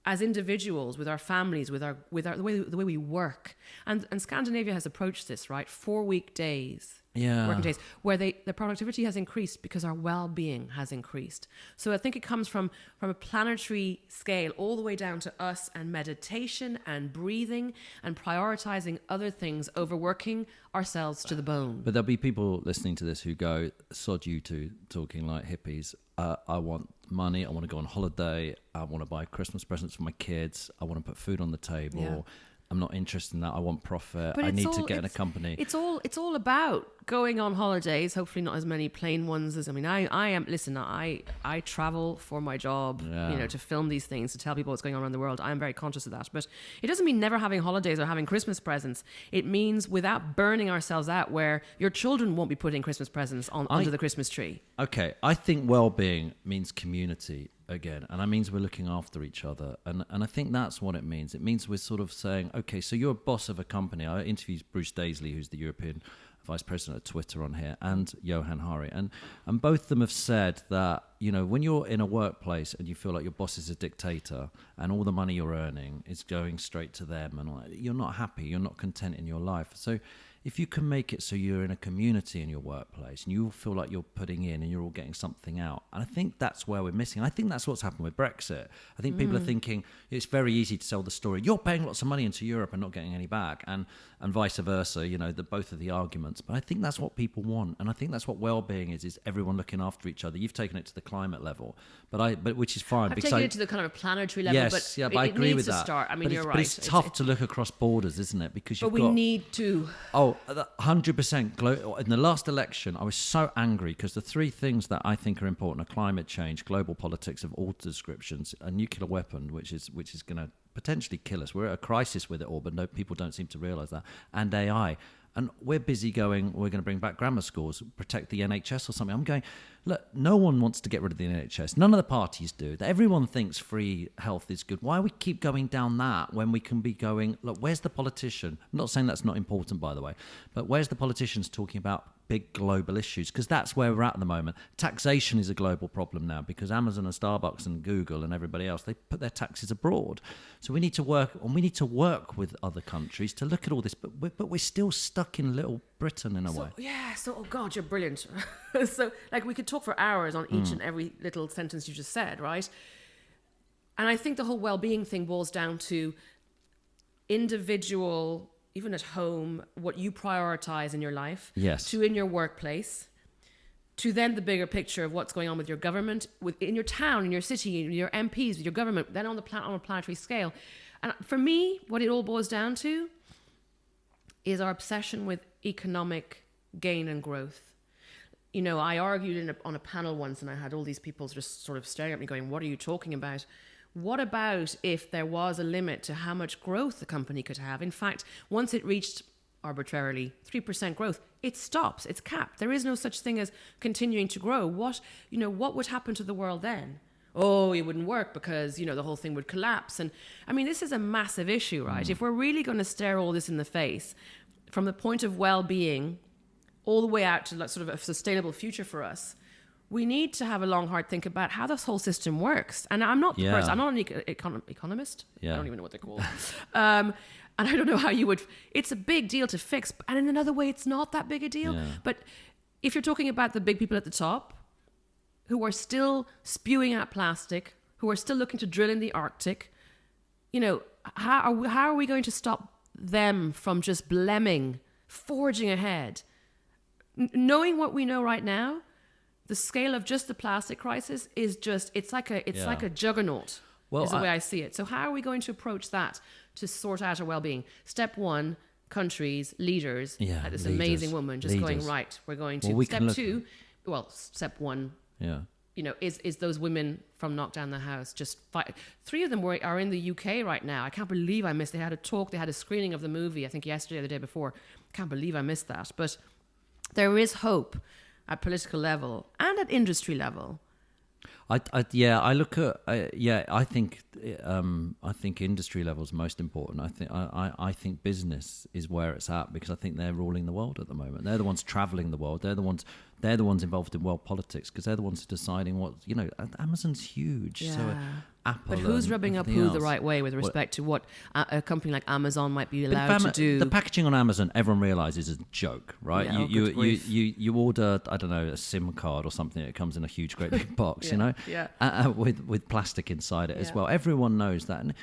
as individuals, with our families, with the way we work. And Scandinavia has approached this, right? 4-week days. Working days, where the productivity has increased because our well-being has increased. So I think it comes from a planetary scale all the way down to us and meditation and breathing and prioritizing other things over working ourselves to the bone. But there'll be people listening to this who go, sod you two talking like hippies. I want money. I want to go on holiday. I want to buy Christmas presents for my kids. I want to put food on the table. Yeah. I'm not interested in that. I want profit. I need to get in a company. It's all about going on holidays. Hopefully not as many plain ones as, I travel for my job, to film these things, to tell people what's going on around the world. I'm very conscious of that. But it doesn't mean never having holidays or having Christmas presents. It means without burning ourselves out, where your children won't be putting Christmas presents under the Christmas tree. Okay. I think well-being means community. Again, and that means we're looking after each other, and I think that's what it means. It means we're sort of saying, okay, so you're a boss of a company. I interviewed Bruce Daisley, who's the European vice president of Twitter on here, and Johan Hari, and both of them have said that, you know, when you're in a workplace and you feel like your boss is a dictator and all the money you're earning is going straight to them, and you're not happy, you're not content in your life. So if you can make it so you're in a community in your workplace and you all feel like you're putting in and you're all getting something out, and I think that's where we're missing. I think that's what's happened with Brexit. I think people are thinking it's very easy to sell the story, you're paying lots of money into Europe and not getting any back, and vice versa, you know, both of the arguments. But I think that's what people want, and I think that's what well-being is everyone looking after each other. You've taken it to the climate level, but which is fine. I've taken it to the kind of a planetary level, yes, but I agree with that. Start. I mean, you're right. But it's tough to look across borders, isn't it? Because we need to. 100%. In the last election, I was so angry because the three things that I think are important are climate change, global politics of all descriptions, a nuclear weapon, which is going to potentially kill us. We're at a crisis with it all, but people don't seem to realise that, and AI. And we're busy going, we're going to bring back grammar schools, protect the NHS or something. I'm going, look, no one wants to get rid of the NHS. None of the parties do. Everyone thinks free health is good. Why we keep going down that when we can be going, look, where's the politician? I'm not saying that's not important, by the way, but where's the politicians talking about big global issues? Because that's where we're at the moment. Taxation is a global problem now because Amazon and Starbucks and Google and everybody else, they put their taxes abroad. So we need to work with other countries to look at all this, but we're still stuck in little Britain in a way. Yeah, so, oh God, you're brilliant. So, like, we could talk for hours on each and every little sentence you just said, right? And I think the whole well-being thing boils down to individual, even at home, what you prioritize in your life, yes, to in your workplace, to then the bigger picture of what's going on with your government, in your town, in your city, in your MPs, with your government, then on a planetary scale. And for me, what it all boils down to is our obsession with economic gain and growth. You know, I argued on a panel once, and I had all these people just sort of staring at me going, what are you talking about? What about if there was a limit to how much growth the company could have? In fact, once it reached arbitrarily 3% growth, it stops. It's capped. There is no such thing as continuing to grow. What would happen to the world then? Oh, it wouldn't work because, the whole thing would collapse. And I mean, this is a massive issue, right? If we're really going to stare all this in the face from the point of well-being all the way out to like sort of a sustainable future for us, we need to have a long, hard think about how this whole system works. And I'm not the person. I'm not an economist. Yeah. I don't even know what they're called. And I don't know how you would. It's a big deal to fix. And in another way, it's not that big a deal. Yeah. But if you're talking about the big people at the top who are still spewing out plastic, who are still looking to drill in the Arctic, how are we going to stop them from just blemming, forging ahead? Knowing what we know right now, the scale of just the plastic crisis is just, it's like a juggernaut, is the way I see it. So how are we going to approach that to sort out our well-being? Step one, countries, leaders, like this amazing woman just going, right, we're going to. Step one, is those women from Knock Down the House just fight. 3 of them are in the UK right now. I can't believe I missed. They had a talk, they had a screening of the movie, I think yesterday or the day before. Can't believe I missed that. But there is hope at political level and at industry level. I think industry level is most important. I think business is where it's at because I think they're ruling the world at the moment. They're the ones traveling the world. They're the ones involved in world politics because they're the ones deciding what, Amazon's huge. Yeah. So Apple. But who's rubbing up who the right way with respect to what a company like Amazon might be allowed to do? The packaging on Amazon, everyone realizes is a joke, right? Yeah, you order, I don't know, a SIM card or something. It comes in a huge, great big box, with plastic inside it as well. Everyone knows that, and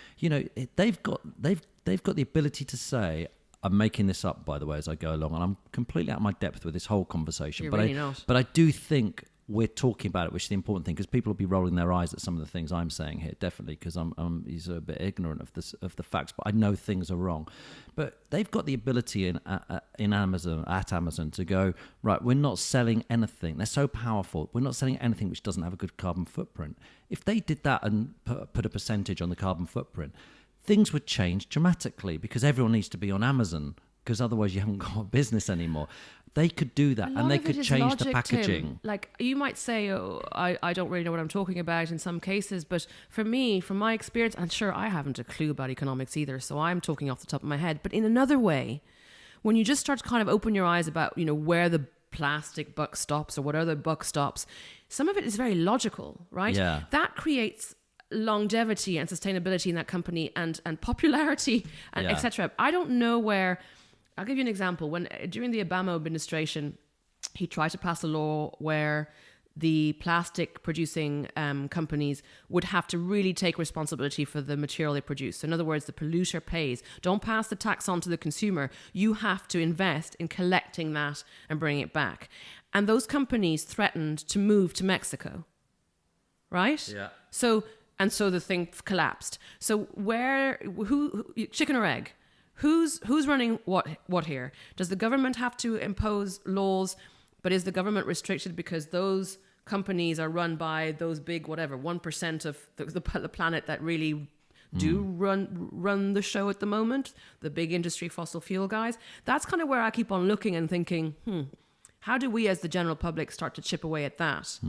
they've got the ability to say, I'm making this up, by the way, as I go along, and I'm completely out of my depth with this whole conversation. But I do think we're talking about it, which is the important thing, because people will be rolling their eyes at some of the things I'm saying here, definitely, because I'm a bit ignorant of the facts, but I know things are wrong. But they've got the ability in Amazon to go, right, we're not selling anything. They're so powerful. We're not selling anything which doesn't have a good carbon footprint. If they did that and put a percentage on the carbon footprint, things would change dramatically because everyone needs to be on Amazon because otherwise you haven't got a business anymore. They could do that and they could change the packaging. Tim. Like you might say, I don't really know what I'm talking about in some cases, but for me, from my experience, and sure, I haven't a clue about economics either, so I'm talking off the top of my head, but in another way, when you just start to kind of open your eyes about, where the plastic buck stops or what other buck stops, some of it is very logical, right? Yeah. That creates longevity and sustainability in that company and popularity and etc. I don't know where. I'll give you an example. When during the Obama administration, he tried to pass a law where the plastic producing companies would have to really take responsibility for the material they produce. So in other words, the polluter pays. Don't pass the tax on to the consumer. You have to invest in collecting that and bringing it back. And those companies threatened to move to Mexico, right? Yeah. So the thing collapsed. So who chicken or egg? Who's running what here? Does the government have to impose laws? But is the government restricted because those companies are run by those big, 1% of the planet that really do run the show at the moment? The big industry fossil fuel guys? That's kind of where I keep on looking and thinking, how do we as the general public start to chip away at that?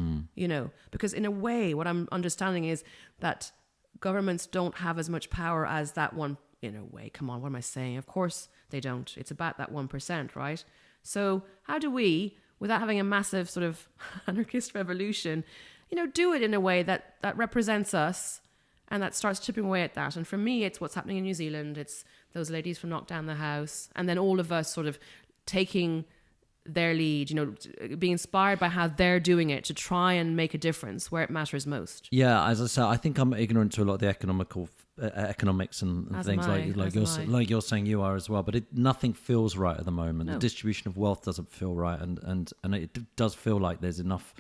Because in a way, what I'm understanding is that governments don't have as much power as that one. In a way, come on, what am I saying? Of course they don't. It's about that 1%, right? So how do we, without having a massive sort of anarchist revolution, do it in a way that represents us and that starts chipping away at that? And for me, it's what's happening in New Zealand. It's those ladies from Knock Down the House. And then all of us sort of taking their lead, being inspired by how they're doing it to try and make a difference where it matters most. Yeah, as I said, I think I'm ignorant to a lot of the economics and things like you're saying you are as well. But nothing feels right at the moment. No. The distribution of wealth doesn't feel right, and it does feel like there's enough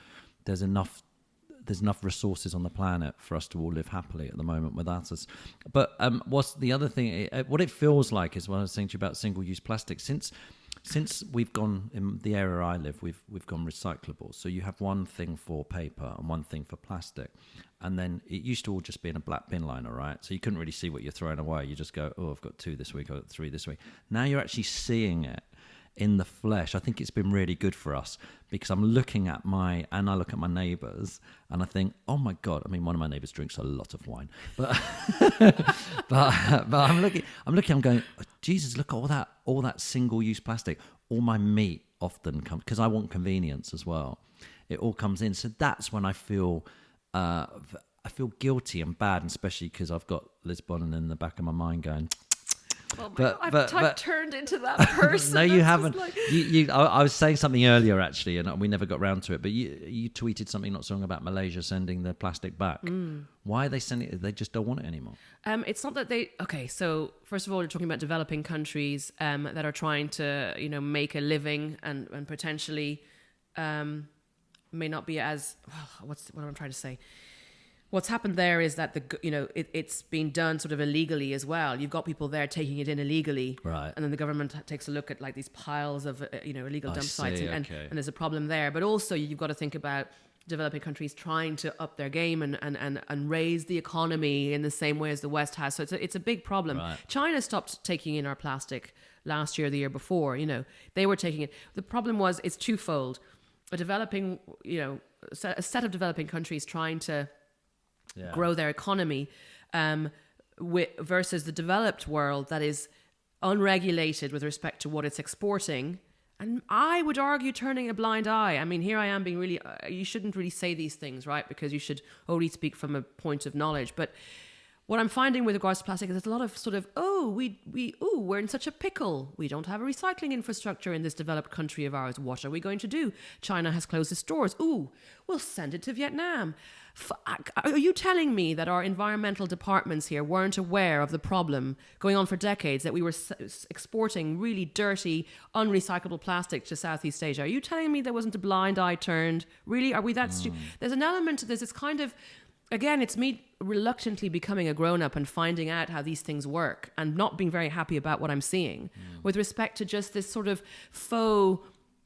resources on the planet for us to all live happily at the moment without us. But what's the other thing? What it feels like is what I was saying to you about single-use plastic. Since we've gone in the area I live, we've gone recyclable. So you have one thing for paper and one thing for plastic, and then it used to all just be in a black bin liner, right? So you couldn't really see what you're throwing away. You just go, oh, I've got 2 this week, I've got 3 this week. Now you're actually seeing it in the flesh. I think it's been really good for us because I'm looking at I look at my neighbours and I think, oh my God, I mean, one of my neighbours drinks a lot of wine, but I'm looking, I'm going, oh, Jesus, look at all that single-use plastic. All my meat often comes, because I want convenience as well. It all comes in. So that's when I feel guilty and bad, and especially because I've got Liz Bonnin in the back of my mind going, well, I've turned into that person. No, you haven't. I was saying something earlier actually, and we never got round to it. But you tweeted something not so long about Malaysia sending the plastic back. Why are they sending it? They just don't want it anymore. It's not that they. Okay, so first of all, you're talking about developing countries that are trying to, make a living and potentially may not be as. What am I trying to say? What's happened there is that it's been done sort of illegally as well. You've got people there taking it in illegally, right? And then the government takes a look at like these piles of illegal dump sites, and there's a problem there. But also you've got to think about developing countries trying to up their game and raise the economy in the same way as the West has. So it's a big problem. Right. China stopped taking in our plastic last year, the year before. They were taking it. The problem was it's twofold: a set of developing countries trying to grow their economy versus the developed world that is unregulated with respect to what it's exporting. And I would argue turning a blind eye. I mean, here I am being really, you shouldn't really say these things, right? Because you should only speak from a point of knowledge. But what I'm finding with regards to plastic is there's a lot of sort of, we're in such a pickle. We don't have a recycling infrastructure in this developed country of ours. What are we going to do? China has closed its doors. We'll send it to Vietnam. Are you telling me that our environmental departments here weren't aware of the problem going on for decades, that we were exporting really dirty, unrecyclable plastic to Southeast Asia? Are you telling me there wasn't a blind eye turned? Really? Are we that stupid? There's an element, there's this kind of, again, it's me reluctantly becoming a grown-up and finding out how these things work and not being very happy about what I'm seeing with respect to just this sort of faux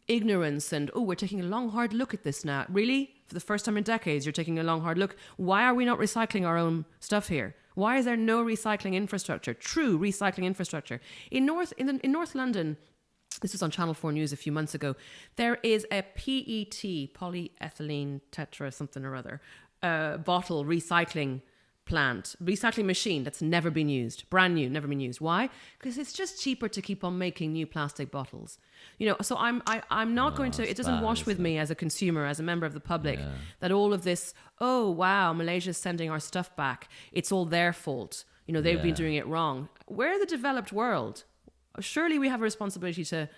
ignorance and, we're taking a long, hard look at this now. Really? For the first time in decades, you're taking a long, hard look. Why are we not recycling our own stuff here? Why is there no recycling infrastructure, true recycling infrastructure? In North London, this was on Channel 4 News a few months ago, there is a PET, polyethylene tetra something or other, bottle recycling plant, recycling machine that's never been used, brand new, never been used. Why? Because it's just cheaper to keep on making new plastic bottles. So I'm not going to, it doesn't wash with me as a consumer, as a member of the public, that all of this, oh, wow, Malaysia's sending our stuff back. It's all their fault. They've been doing it wrong. We're the developed world. Surely we have a responsibility to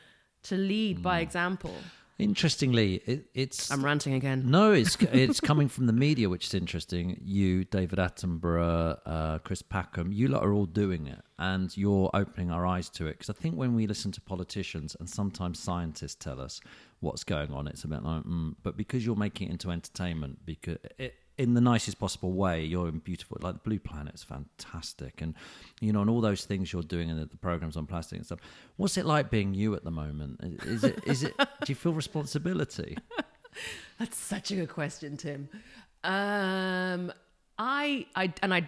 lead by example. Interestingly, it's... I'm ranting again. No, it's coming from the media, which is interesting. You, David Attenborough, Chris Packham, you lot are all doing it, and you're opening our eyes to it. Because I think when we listen to politicians and sometimes scientists tell us what's going on, it's a bit like, but because you're making it into entertainment, because in the nicest possible way, you're beautiful. Like the Blue Planet's fantastic, and and all those things you're doing, and the programs on plastic and stuff. What's it like being you at the moment? Is it? Do you feel responsibility? That's such a good question, Tim. I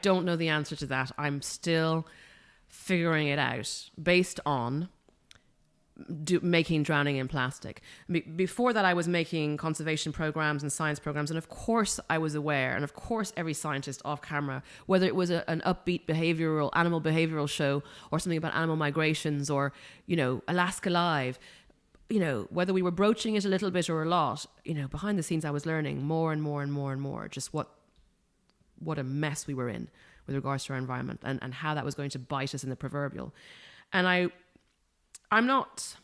don't know the answer to that. I'm still figuring it out based on making drowning in plastic. Before that, I was making conservation programs and science programs, and of course I was aware, and of course every scientist off camera, whether it was an upbeat animal behavioral show, or something about animal migrations, or Alaska Live, whether we were broaching it a little bit or a lot, behind the scenes I was learning more and more and more and more just what a mess we were in with regards to our environment, and how that was going to bite us in the proverbial. And I'm not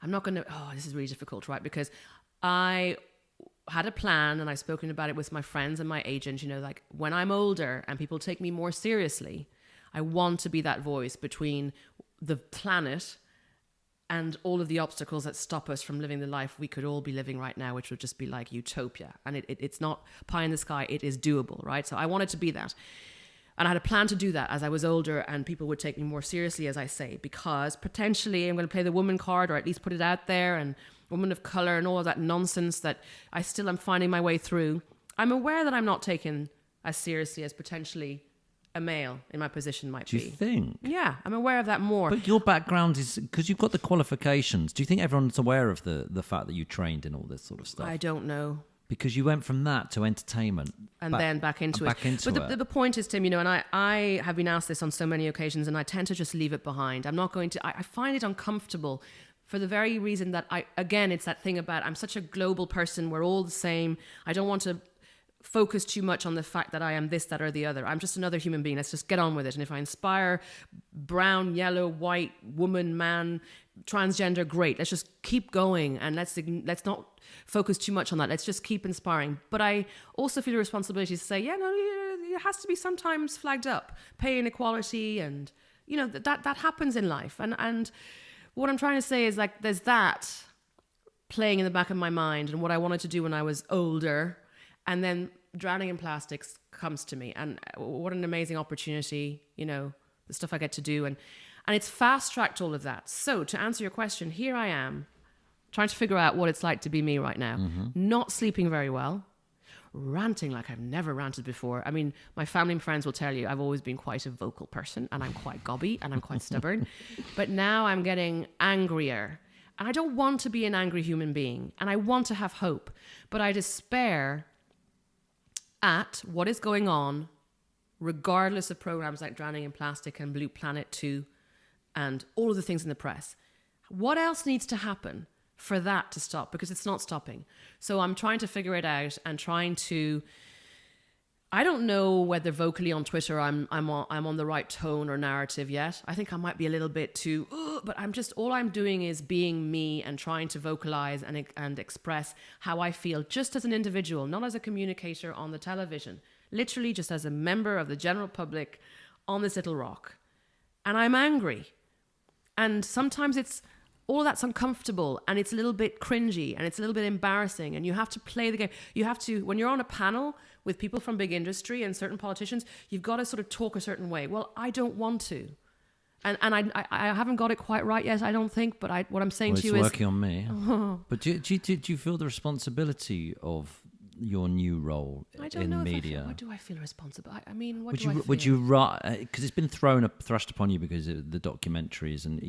going to, this is really difficult, right? Because I had a plan, and I've spoken about it with my friends and my agent, like when I'm older and people take me more seriously, I want to be that voice between the planet and all of the obstacles that stop us from living the life we could all be living right now, which would just be like utopia. And it's not pie in the sky, it is doable, right? So I wanted to be that. And I had a plan to do that as I was older, and people would take me more seriously, as I say, because potentially I'm going to play the woman card, or at least put it out there, and woman of color and all of that nonsense that I still am finding my way through. I'm aware that I'm not taken as seriously as potentially a male in my position might be. Do you think? Yeah, I'm aware of that more. But your background is, because you've got the qualifications, do you think everyone's aware of the fact that you trained in all this sort of stuff? I don't know. Because you went from that to entertainment. And then back into it. But the point is, Tim, and I have been asked this on so many occasions, and I tend to just leave it behind. I'm not going to, I find it uncomfortable for the very reason that it's that thing about, I'm such a global person, we're all the same. I don't want to focus too much on the fact that I am this, that, or the other. I'm just another human being. Let's just get on with it. And if I inspire brown, yellow, white, woman, man, transgender, great. Let's just keep going, and let's not focus too much on that. Let's just keep inspiring. But I also feel a responsibility to say, it has to be sometimes flagged up. Pay inequality, and that happens in life. And what I'm trying to say is, like, there's that playing in the back of my mind, and what I wanted to do when I was older. And then drowning in plastics comes to me, and what an amazing opportunity, the stuff I get to do. And it's fast-tracked all of that. So to answer your question, here I am trying to figure out what it's like to be me right now. Mm-hmm. Not sleeping very well, ranting like I've never ranted before. I mean, my family and friends will tell you I've always been quite a vocal person, and I'm quite gobby, and I'm quite stubborn. But now I'm getting angrier. And I don't want to be an angry human being, and I want to have hope. But I despair at what is going on, regardless of programs like Drowning in Plastic and Blue Planet 2 and all of the things in the press. What else needs to happen for that to stop? Because it's not stopping. So I'm trying to figure it out, and trying to, I don't know whether vocally on Twitter I'm on the right tone or narrative yet. I think I might be a little bit too, but all I'm doing is being me, and trying to vocalize and express how I feel, just as an individual, not as a communicator on the television, literally just as a member of the general public on this little rock. And I'm angry. And sometimes all of that's uncomfortable, and it's a little bit cringy, and it's a little bit embarrassing, and you have to play the game. You have to, when you're on a panel with people from big industry and certain politicians, you've got to sort of talk a certain way. Well, I don't want to. And I haven't got it quite right yet, I don't think, but what I'm saying to you is... It's working on me. But do you feel the responsibility of your new role in media? What do I feel responsible? I mean, would you because it's been thrust upon you because of the documentaries, and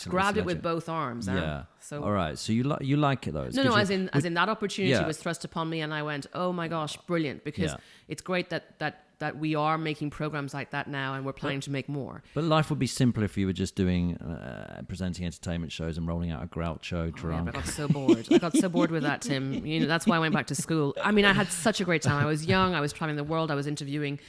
grabbed it with both arms. Yeah. So all right. So you like it though? No. As in that opportunity was thrust upon me, and I went, oh my gosh, brilliant! Because it's great that that we are making programs like that now, and we're planning to make more. But life would be simpler if you were just doing presenting entertainment shows and rolling out a Groucho drunk. Yeah, I got so bored. I got so bored with that, Tim. You know, that's why I went back to school. I mean, I had such a great time. I was young. I was traveling the world. I was interviewing,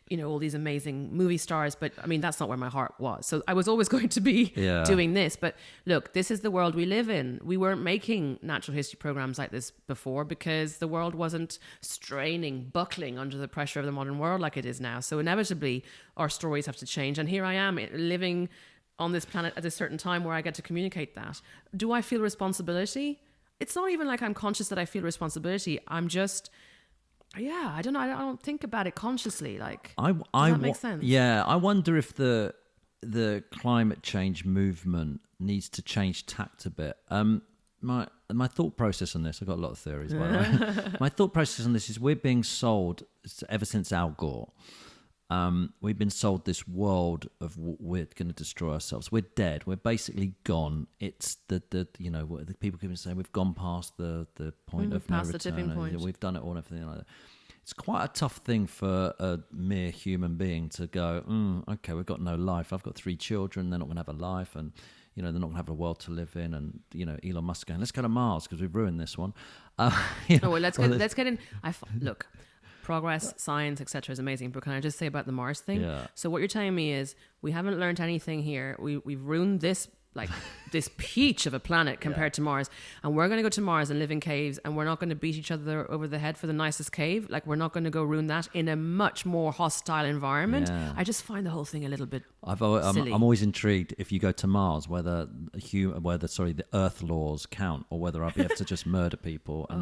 you know, all these amazing movie stars. But I mean, that's not where my heart was. So I was always going to be doing this. But look, this is the world we live in. We weren't making natural history programs like this before because the world wasn't straining, buckling under the pressure of the modern world like it is now. So inevitably, our stories have to change. And here I am living on this planet at a certain time where I get to communicate that. Do I feel responsibility? It's not even like I'm conscious that I feel responsibility. I'm just... Yeah, I don't know. I don't think about it consciously. Like, does that make sense? Yeah, I wonder if the climate change movement needs to change tact a bit. My thought process on this, I've got a lot of theories, by the way. My thought process on this is we're being sold, ever since Al Gore, we've been sold this world of we're going to destroy ourselves. We're dead. We're basically gone. It's the people keep saying we've gone past the point of no return. The tipping point. We've done it all and everything like that. It's quite a tough thing for a mere human being to go, okay, we've got no life. I've got 3 children. They're not going to have a life, and you know they're not going to have a world to live in. And you know, Elon Musk going, let's go to Mars because we've ruined this one. Let's get in. Look. Progress, science, etc. is amazing, but can I just say about the Mars thing? Yeah. So what you're telling me is we haven't learned anything here. We've ruined this this peach of a planet compared to Mars, and we're going to go to Mars and live in caves, and we're not going to beat each other over the head for the nicest cave. Like, we're not going to go ruin that in a much more hostile environment. Yeah. I just find the whole thing a little bit I'm silly. always intrigued if you go to Mars whether the Earth laws count, or whether I'll be able to just murder people and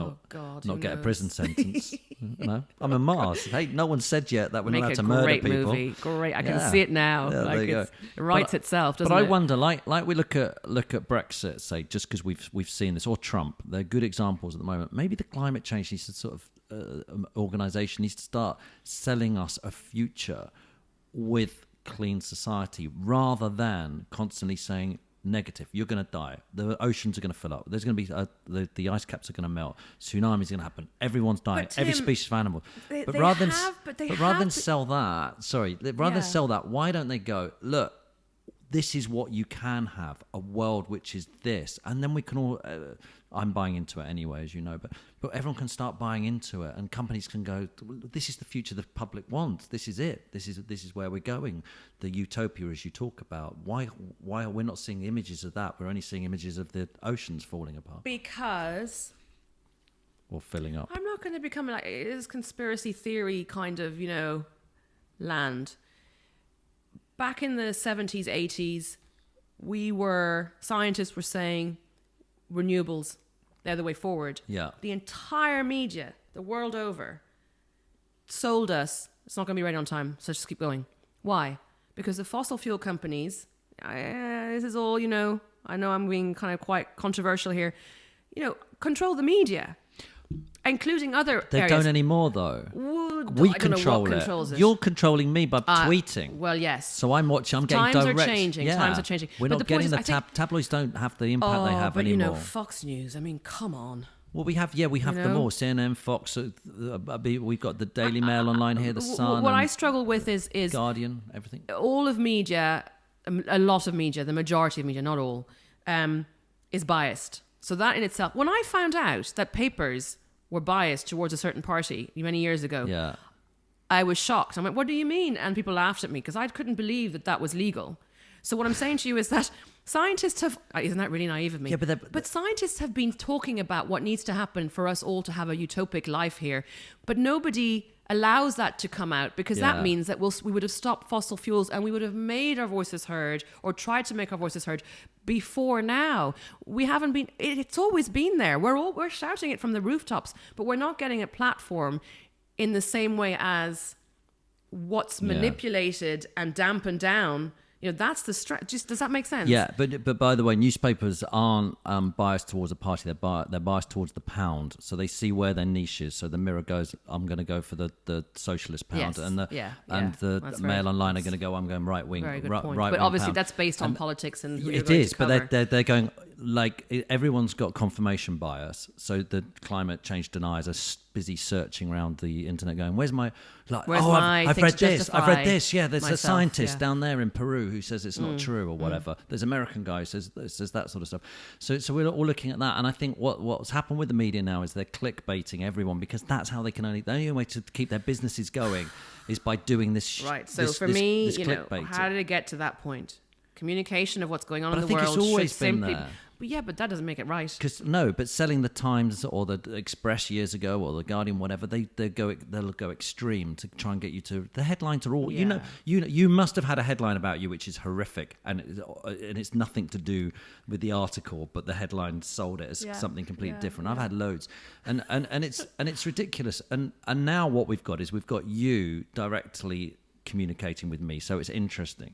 not get a prison sentence. No, I'm on Mars. Hey, no one said yet that we're not allowed to murder people. Great movie, great. I can see it now. Yeah, like it writes itself, doesn't it? But it? I wonder, like we look at Brexit, say, just because we've seen this, or Trump, they're good examples at the moment. Maybe the climate change needs to sort of organisation needs to start selling us a future with clean society rather than constantly saying negative. You're going to die. The oceans are going to fill up. There's going to be the ice caps are going to melt. Tsunamis are going to happen. Everyone's dying. But every Tim, species of animal. But rather than sell that, why don't they go, look, this is what you can have, a world which is this, and then we can all I'm buying into it anyway, as you know, but everyone can start buying into it, and companies can go, this is the future the public wants, this is it, this is where we're going, the utopia as you talk about. Why are we not seeing images of that? We're only seeing images of the oceans falling apart because or filling up. I'm not going to become like, it is conspiracy theory kind of, land. Back in the 70s, 80s, scientists were saying renewables, they're the way forward. Yeah. The entire media, the world over, sold us, it's not going to be ready on time, so just keep going. Why? Because the fossil fuel companies, this is all, I know I'm being kind of quite controversial here, control the media. Including other They areas. Don't anymore, though. We control it. You're controlling me by tweeting. Well, yes. So I'm watching. I'm getting Times direct. Are changing. Yeah. Times are changing. We're not getting tabloids don't have the impact they have anymore. But Fox News. I mean, come on. Well, we have them all. CNN, Fox. We've got the Daily Mail online here. The Sun. What I struggle with is Guardian. Everything. All of media, a lot of media, the majority of media, not all, is biased. So that in itself, when I found out that papers were biased towards a certain party many years ago, I was shocked. I went, what do you mean? And people laughed at me because I couldn't believe that was legal. So what I'm saying to you is that scientists have, isn't that really naive of me? Yeah, but scientists have been talking about what needs to happen for us all to have a utopic life here. But nobody allows that to come out because that means that we would have stopped fossil fuels and we would have made our voices heard or tried to make our voices heard before now. We haven't been, it's always been there. We're shouting it from the rooftops, but we're not getting a platform in the same way as what's manipulated and dampened down. That's the does that make sense? Yeah, but by the way, newspapers aren't biased towards a party. They're biased towards the pound. So they see where their niche is. So the Mirror goes, I'm going to go for the socialist pound, and the Mail Online are going to go, I'm going right wing. Very good right point. Right but obviously pound. that's based on politics and who it is. But they're going, everyone's got confirmation bias, so the climate change deniers are busy searching around the internet going, where's my I've read this, yeah, there's a scientist down there in Peru who says it's not true or whatever, there's an American guy who says that sort of stuff. So we're all looking at that, and I think what's happened with the media now is they're clickbaiting everyone, because that's how they can the only way to keep their businesses going is by doing this right. So for me, how did it get to that point? Communication of what's going on in the world. I think it's always been there. But that doesn't make it right. But selling the Times or the Express years ago or the Guardian, whatever, they'll go extreme to try and get you to. The headlines are all you must have had a headline about you which is horrific, and it's nothing to do with the article, but the headline sold it as something completely different. I've had loads, and it's ridiculous. And now what we've got is you directly communicating with me, so it's interesting.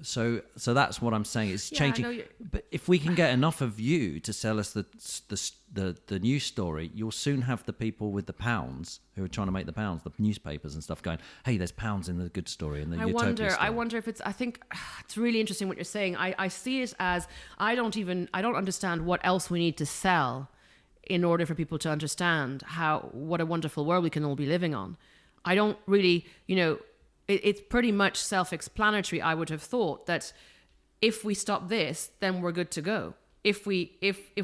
So that's what I'm saying. It's changing. But if we can get enough of you to sell us the news story, you'll soon have the people with the pounds who are trying to make the pounds, the newspapers and stuff, going, hey, there's pounds in the good story and the utopia story. I wonder if I think it's really interesting what you're saying. I see it as I don't understand what else we need to sell in order for people to understand what a wonderful world we can all be living on. I don't really, it's pretty much self-explanatory. I would have thought that if we stop this, then we're good to go. If we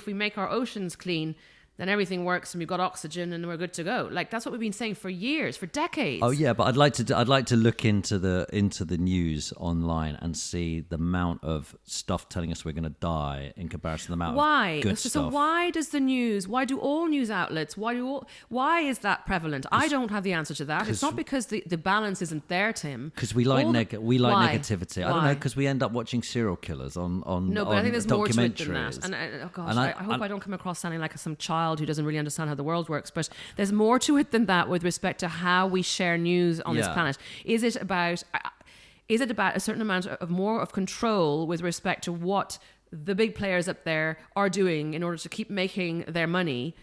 make our oceans clean, then everything works and we've got oxygen and we're good to go. Like, that's what we've been saying for years, for decades. Oh yeah, but I'd like to look into the news online and see the amount of stuff telling us we're going to die in comparison to the amount of good stuff. So why do all news outlets, why is that prevalent? I don't have the answer to that. It's not because the balance isn't there, Tim. Because we like negativity. I don't know, because we end up watching serial killers on No, but I think there's more to it than that. And I hope I don't come across sounding like some child who doesn't really understand how the world works, but there's more to it than that with respect to how we share news on this planet. Is it about a certain amount of more of control with respect to what the big players up there are doing in order to keep making their money?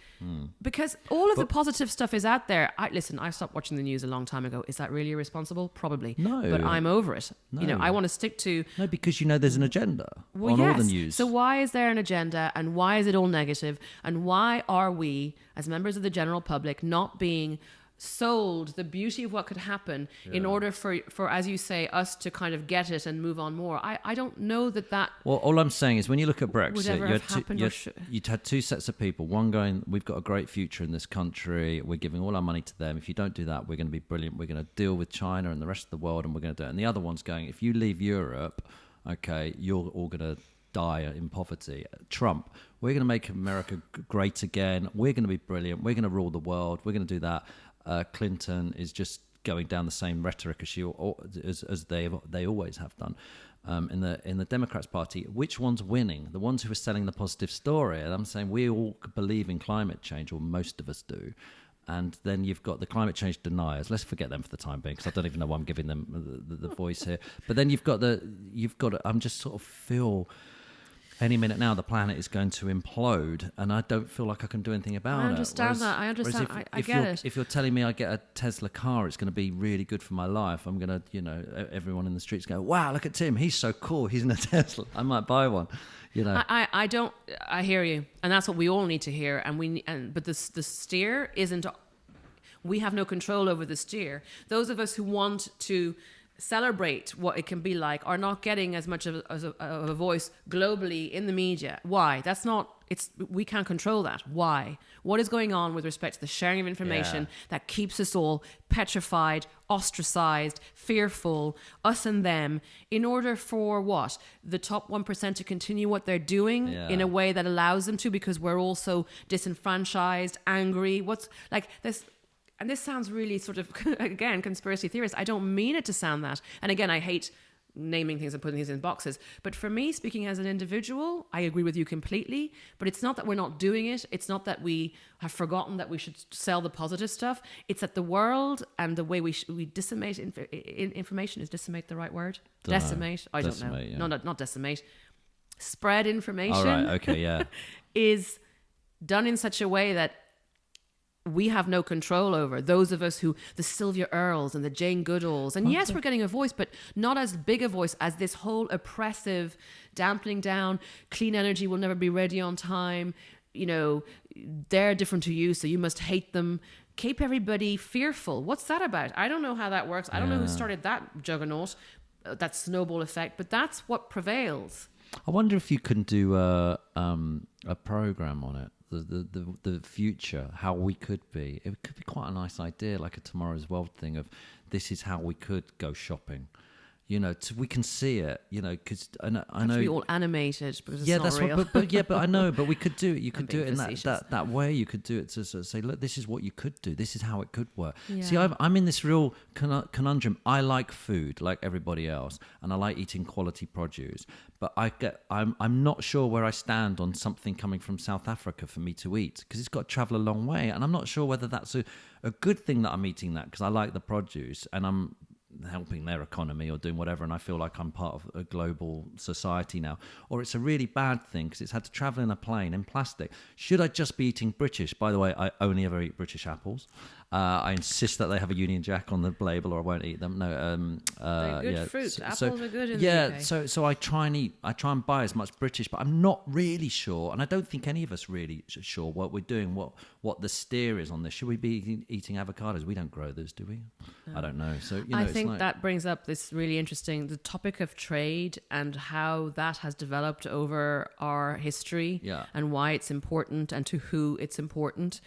Because all of the positive stuff is out there. I stopped watching the news a long time ago. Is that really irresponsible? Probably. No. But I'm over it. No. I want to stick to... No, because there's an agenda on all the news. So why is there an agenda, and why is it all negative? And why are we, as members of the general public, not being sold the beauty of what could happen in order for, as you say, us to kind of get it and move on more? I don't know that... Well, all I'm saying is when you look at Brexit, you had two sets of people. One going, we've got a great future in this country. We're giving all our money to them. If you don't do that, we're going to be brilliant. We're going to deal with China and the rest of the world, and we're going to do it. And the other one's going, if you leave Europe, okay, you're all going to die in poverty. Trump, we're going to make America great again. We're going to be brilliant. We're going to rule the world. We're going to do that. Clinton is just going down the same rhetoric as they always have done. In the Democrats Party, which one's winning? The ones who are selling the positive story. And I'm saying we all believe in climate change, or most of us do. And then you've got the climate change deniers. Let's forget them for the time being, because I don't even know why I'm giving them the voice here. But then you've got I'm just sort of feel any minute now the planet is going to implode, and I don't feel like I can do anything about it. I understand that. I get it. If you're telling me I get a Tesla car, it's going to be really good for my life. I'm going to, everyone in the streets go, wow, look at Tim. He's so cool. He's in a Tesla. I might buy one. I hear you. And that's what we all need to hear. But the steer isn't, we have no control over the steer. Those of us who want to celebrate what it can be like are not getting as much of a voice globally in the media. Why? We can't control that. Why? What is going on with respect to the sharing of information that keeps us all petrified, ostracized, fearful, us and them, in order for what? The top 1% to continue what they're doing in a way that allows them to, because we're all so disenfranchised, angry. What's like this? And this sounds really sort of, again, conspiracy theorist. I don't mean it to sound that. And again, I hate naming things and putting things in boxes. But for me, speaking as an individual, I agree with you completely. But it's not that we're not doing it. It's not that we have forgotten that we should sell the positive stuff. It's that the world and the way we disseminate information, is decimate the right word? Decimate? I don't know. Yeah. No, not decimate. Spread information. All right, okay, yeah. is done in such a way that we have no control over. Those of us who, the Sylvia Earles and the Jane Goodalls, and yes, we're getting a voice, but not as big a voice as this whole oppressive dampening down. Clean energy will never be ready on time. You know, they're different to you, so you must hate them. Keep everybody fearful. What's that about? I don't know how that works. I don't know who started that juggernaut, that snowball effect, but that's what prevails. I wonder if you can do a program on it. The future, how we could be. It could be quite a nice idea, like a Tomorrow's World thing of this is how we could go shopping. You know, we can see it. You know, because I know be all animated because it's not that's real. But I know. But we could do it. You could do it in that way. You could do it to sort of say, look, this is what you could do. This is how it could work. Yeah. See, I'm in this real conundrum. I like food like everybody else, and I like eating quality produce. But I'm not sure where I stand on something coming from South Africa for me to eat, because it's got to travel a long way, and I'm not sure whether that's a good thing that I'm eating that because I like the produce and I'm helping their economy or doing whatever, and I feel like I'm part of a global society now, or it's a really bad thing because it's had to travel in a plane in plastic. Should I just be eating British? By the way, I only ever eat British apples. I insist that they have a Union Jack on the label or I won't eat them. No, they're good fruit. Apples are good in the UK. So I try and buy as much British, but I'm not really sure, and I don't think any of us really sure what we're doing, what the steer is on this. Should we be eating avocados? We don't grow those, do we? No. I don't know. So I think that brings up this really interesting, the topic of trade and how that has developed over our history, and why it's important and to whom it's important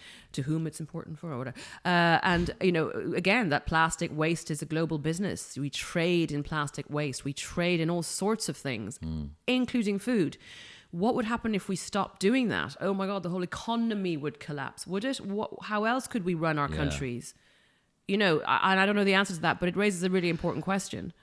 for, or whatever. And, you know, again, that plastic waste is a global business. We trade in plastic waste. We trade in all sorts of things, including food. What would happen if we stopped doing that? Oh my God, the whole economy would collapse, would it? How else could we run our countries? You know, and I don't know the answer to that, but it raises a really important question.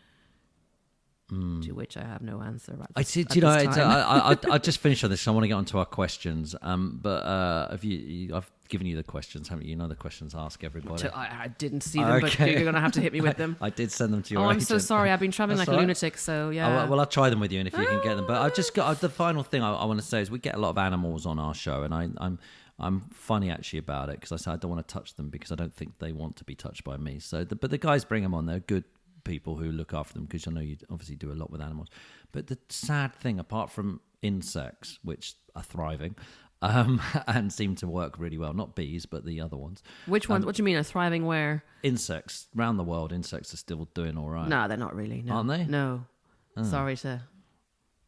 To which I have no answer. I'll just finish on this. I want to get onto our questions. But I've given you the questions, haven't you? You know the questions. Ask everybody. I didn't see them, but you're going to have to hit me with them. I did send them to your agent. I'm so sorry. I've been traveling like a lunatic, so yeah. Well, I'll try them with you, and if you can get them. But I've just got the final thing I want to say is we get a lot of animals on our show, and I'm funny actually about it because I say I don't want to touch them because I don't think they want to be touched by me. So, but the guys bring them on. They're good people who look after them because I know you obviously do a lot with animals. But the sad thing, apart from insects, which are thriving and seem to work really well, not bees, but the other ones. Which ones? What do you mean, are thriving where? Insects. Around the world, insects are still doing all right. No, they're not really. No. Aren't they? No. Oh. Sorry to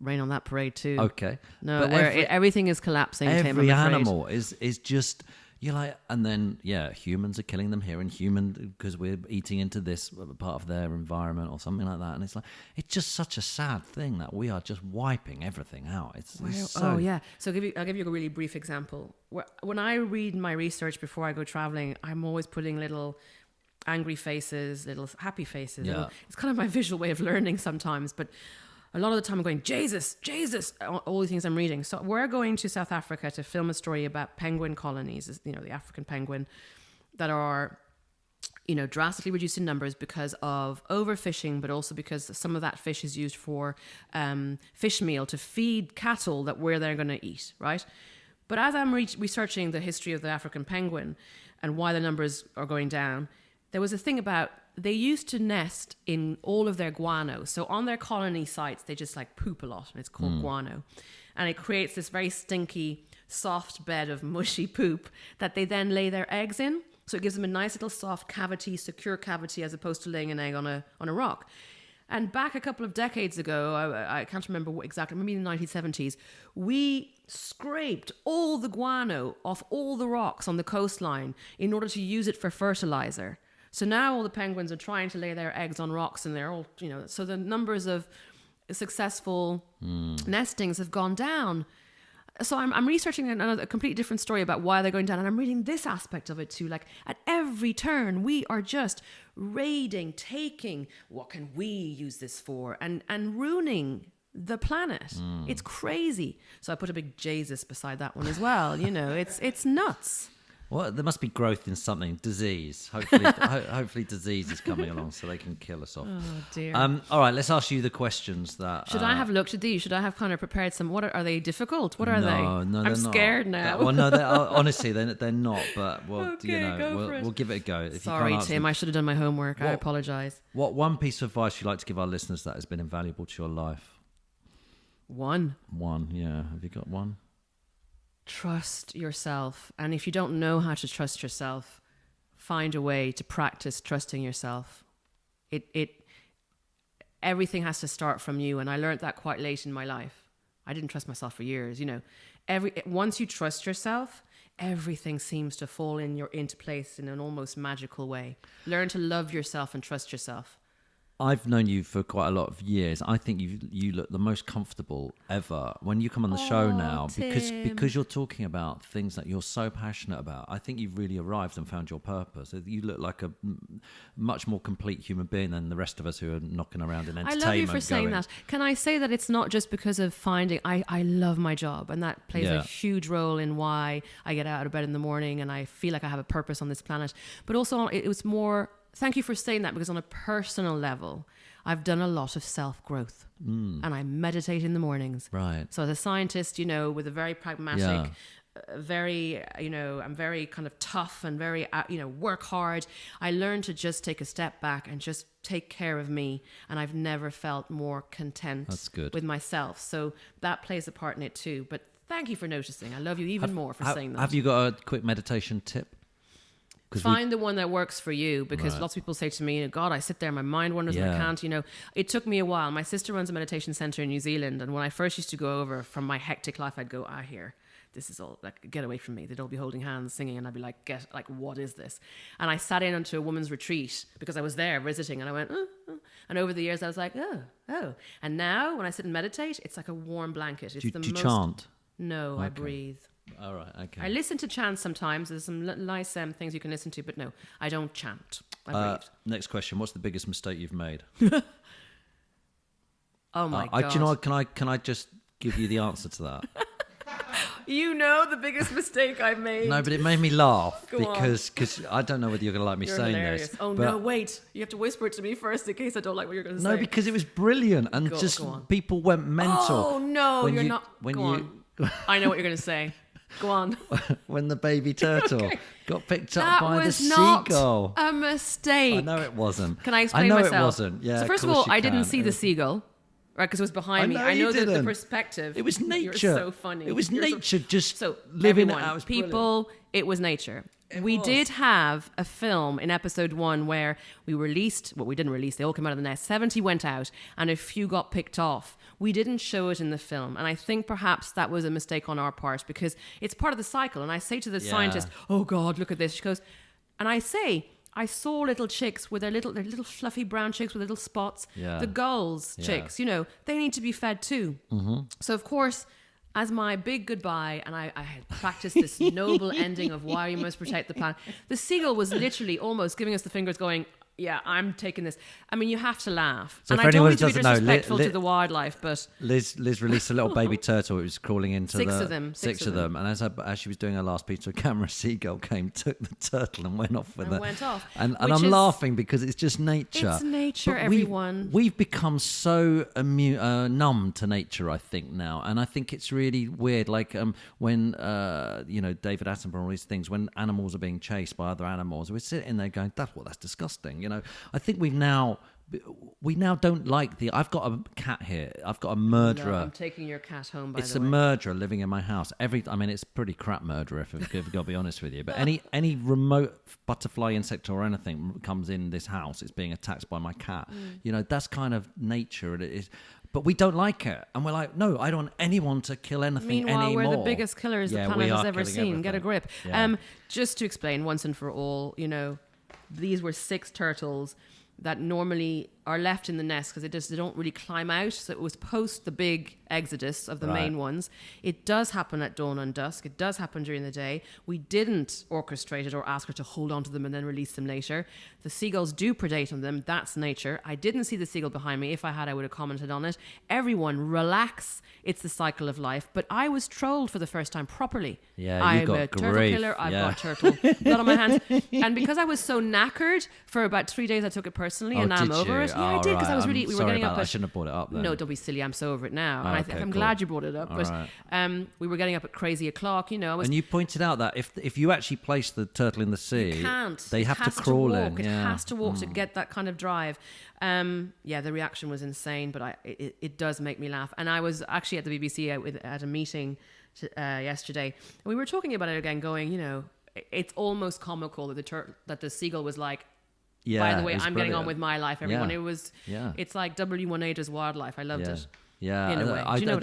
rain on that parade too. Okay. No, but everything is collapsing, Tim, every animal is just... You're like, and then, humans are killing them here, and because we're eating into this part of their environment or something like that. And it's like, it's just such a sad thing that we are just wiping everything out. So I'll give you a really brief example. When I read my research before I go traveling, I'm always putting little angry faces, little happy faces. Yeah. It's kind of my visual way of learning sometimes, but a lot of the time I'm going, Jesus, all the things I'm reading. So we're going to South Africa to film a story about penguin colonies, you know, the African penguin, that are, you know, drastically reduced in numbers because of overfishing, but also because some of that fish is used for fish meal to feed cattle that they're going to eat, right? But as I'm researching the history of the African penguin and why the numbers are going down, there was a thing about they used to nest in all of their guano. So on their colony sites, they just like poop a lot, and it's called guano. And it creates this very stinky, soft bed of mushy poop that they then lay their eggs in. So it gives them a nice little soft cavity, secure cavity, as opposed to laying an egg on a rock. And back a couple of decades ago, I can't remember exactly, maybe in the 1970s, we scraped all the guano off all the rocks on the coastline in order to use it for fertilizer. So now all the penguins are trying to lay their eggs on rocks, and they're all, you know, so the numbers of successful nestings have gone down. So I'm researching a completely different story about why they're going down, and I'm reading this aspect of it too. Like at every turn, we are just raiding, taking, what can we use this for, and ruining the planet. It's crazy. So I put a big Jesus beside that one as well. You know, it's nuts. Well, there must be growth in something. Disease. Hopefully, hopefully disease is coming along so they can kill us off. Oh, dear. All right, let's ask you the questions that... Should I have looked at these? Should I have kind of prepared some? What are they difficult? What are they? No, I'm scared not. now. Well, no, honestly, they're not. But we'll give it a go. If Sorry, you can't Tim. I should have done my homework. I apologise. What one piece of advice you'd like to give our listeners that has been invaluable to your life? One, yeah. Have you got one? trust yourself. And if you don't know how to trust yourself, find a way to practice trusting yourself. Everything has to start from you. And I learned that quite late in my life. I didn't trust myself for years. Once you trust yourself, everything seems to fall into place in an almost magical way. Learn to love yourself and trust yourself. I've known you for quite a lot of years. I think you look the most comfortable ever when you come on the show now, because you're talking about things that you're so passionate about. I think you've really arrived and found your purpose. You look like a much more complete human being than the rest of us who are knocking around in entertainment. I love you for saying that. Can I say that it's not just because of finding... I love my job, and that plays a huge role in why I get out of bed in the morning and I feel like I have a purpose on this planet. But also it was more... Thank you for saying that, because on a personal level, I've done a lot of self-growth and I meditate in the mornings. Right. So as a scientist, with a very pragmatic, I'm very kind of tough and very, work hard. I learned to just take a step back and just take care of me. And I've never felt more content with myself. So that plays a part in it too. But thank you for noticing. I love you even more for saying that. Have you got a quick meditation tip? Find the one that works for you, because lots of people say to me, God, I sit there, my mind wanders and I can't, It took me a while. My sister runs a meditation center in New Zealand, and when I first used to go over from my hectic life, I'd go, here, this is all, like, get away from me. They'd all be holding hands, singing, and I'd be like, what is this? And I sat in onto a woman's retreat because I was there visiting, and I went, and over the years I was like, oh. And now when I sit and meditate, it's like a warm blanket. It's do you chant? No, okay. I breathe. All right, okay. I listen to chants sometimes. There's some nice things you can listen to, but no, I don't chant. I breathe. Next question: what's the biggest mistake you've made? Oh my God! Do you know what, can I just give you the answer to that? The biggest mistake I've made. No, but it made me laugh because I don't know whether you're going to like me saying hilarious. this. Oh no, wait! You have to whisper it to me first in case I don't like what you're going to say. No, because it was brilliant and people went mental. Oh no, you're not. Go on. I know what you're going to say. Go on. When the baby turtle got picked up by the seagull. A mistake. I know it wasn't. Can I explain myself? I know it wasn't. Yeah. So first of all, I didn't see the seagull, right? Because it was behind me. I know the perspective. It was nature. You're so funny. It was nature just living it out. People, it was nature. We did have a film in episode 1 where we didn't release, they all came out of the nest. 70 went out and a few got picked off. We didn't show it in the film. And I think perhaps that was a mistake on our part, because it's part of the cycle. And I say to the scientist, oh God, look at this. She goes, and I say, I saw little chicks with their little fluffy brown chicks with little spots. Yeah. The gulls chicks, they need to be fed too. Mm-hmm. So of course, as my big goodbye, and I had practiced this noble ending of why we must protect the planet, the seagull was literally almost giving us the fingers going, yeah, I'm taking this. I mean, you have to laugh. So and I don't mean to be disrespectful to the wildlife, but... Liz released a little baby turtle. It was crawling into six of them. And as she was doing her last piece of camera, a seagull came, took the turtle and went off with it. And I'm laughing because it's just nature. It's nature, everyone. We've become so numb to nature, I think, now. And I think it's really weird. Like when, David Attenborough, all these things, when animals are being chased by other animals, we're sitting there going, that's disgusting. I think we now don't like I've got a cat here. I've got a murderer. No, I'm taking your cat home, by the way. It's a murderer living in my house. It's a pretty crap murderer, if I've got to be honest with you. But any remote butterfly, insect or anything comes in this house, it's being attacked by my cat. That's kind of nature. And it is. But we don't like it. And we're like, no, I don't want anyone to kill anything anymore. Meanwhile, we're the biggest killers the planet has ever seen. Everything. Get a grip. Yeah. Just to explain once and for all, these were 6 turtles that normally are left in the nest because they don't really climb out. So it was post the big exodus of the main ones. It does happen at dawn and dusk. It does happen during the day. We didn't orchestrate it or ask her to hold on to them and then release them later. The seagulls do predate on them. That's nature. I didn't see the seagull behind me. If I had, I would have commented on it. Everyone relax. It's the cycle of life. But I was trolled for the first time properly. Yeah, I'm a turtle killer. I've got turtle blood on my hands. And because I was so knackered for about 3 days, I took it personally, and now I'm over it. Yeah, I did, because I was really. We were getting up. I shouldn't have brought it up then. No, don't be silly. I'm so over it now. And I'm glad you brought it up. We were getting up at crazy o'clock. And you pointed out that if you actually place the turtle in the sea, they have to crawl in. It has to walk to get that kind of drive. The reaction was insane, but it does make me laugh. And I was actually at the BBC at a meeting yesterday, and we were talking about it again, going, it's almost comical that the seagull was like, by the way, I'm getting on with my life, everyone. It's like W1A's wildlife. I loved it. Yeah, in a way. Do you know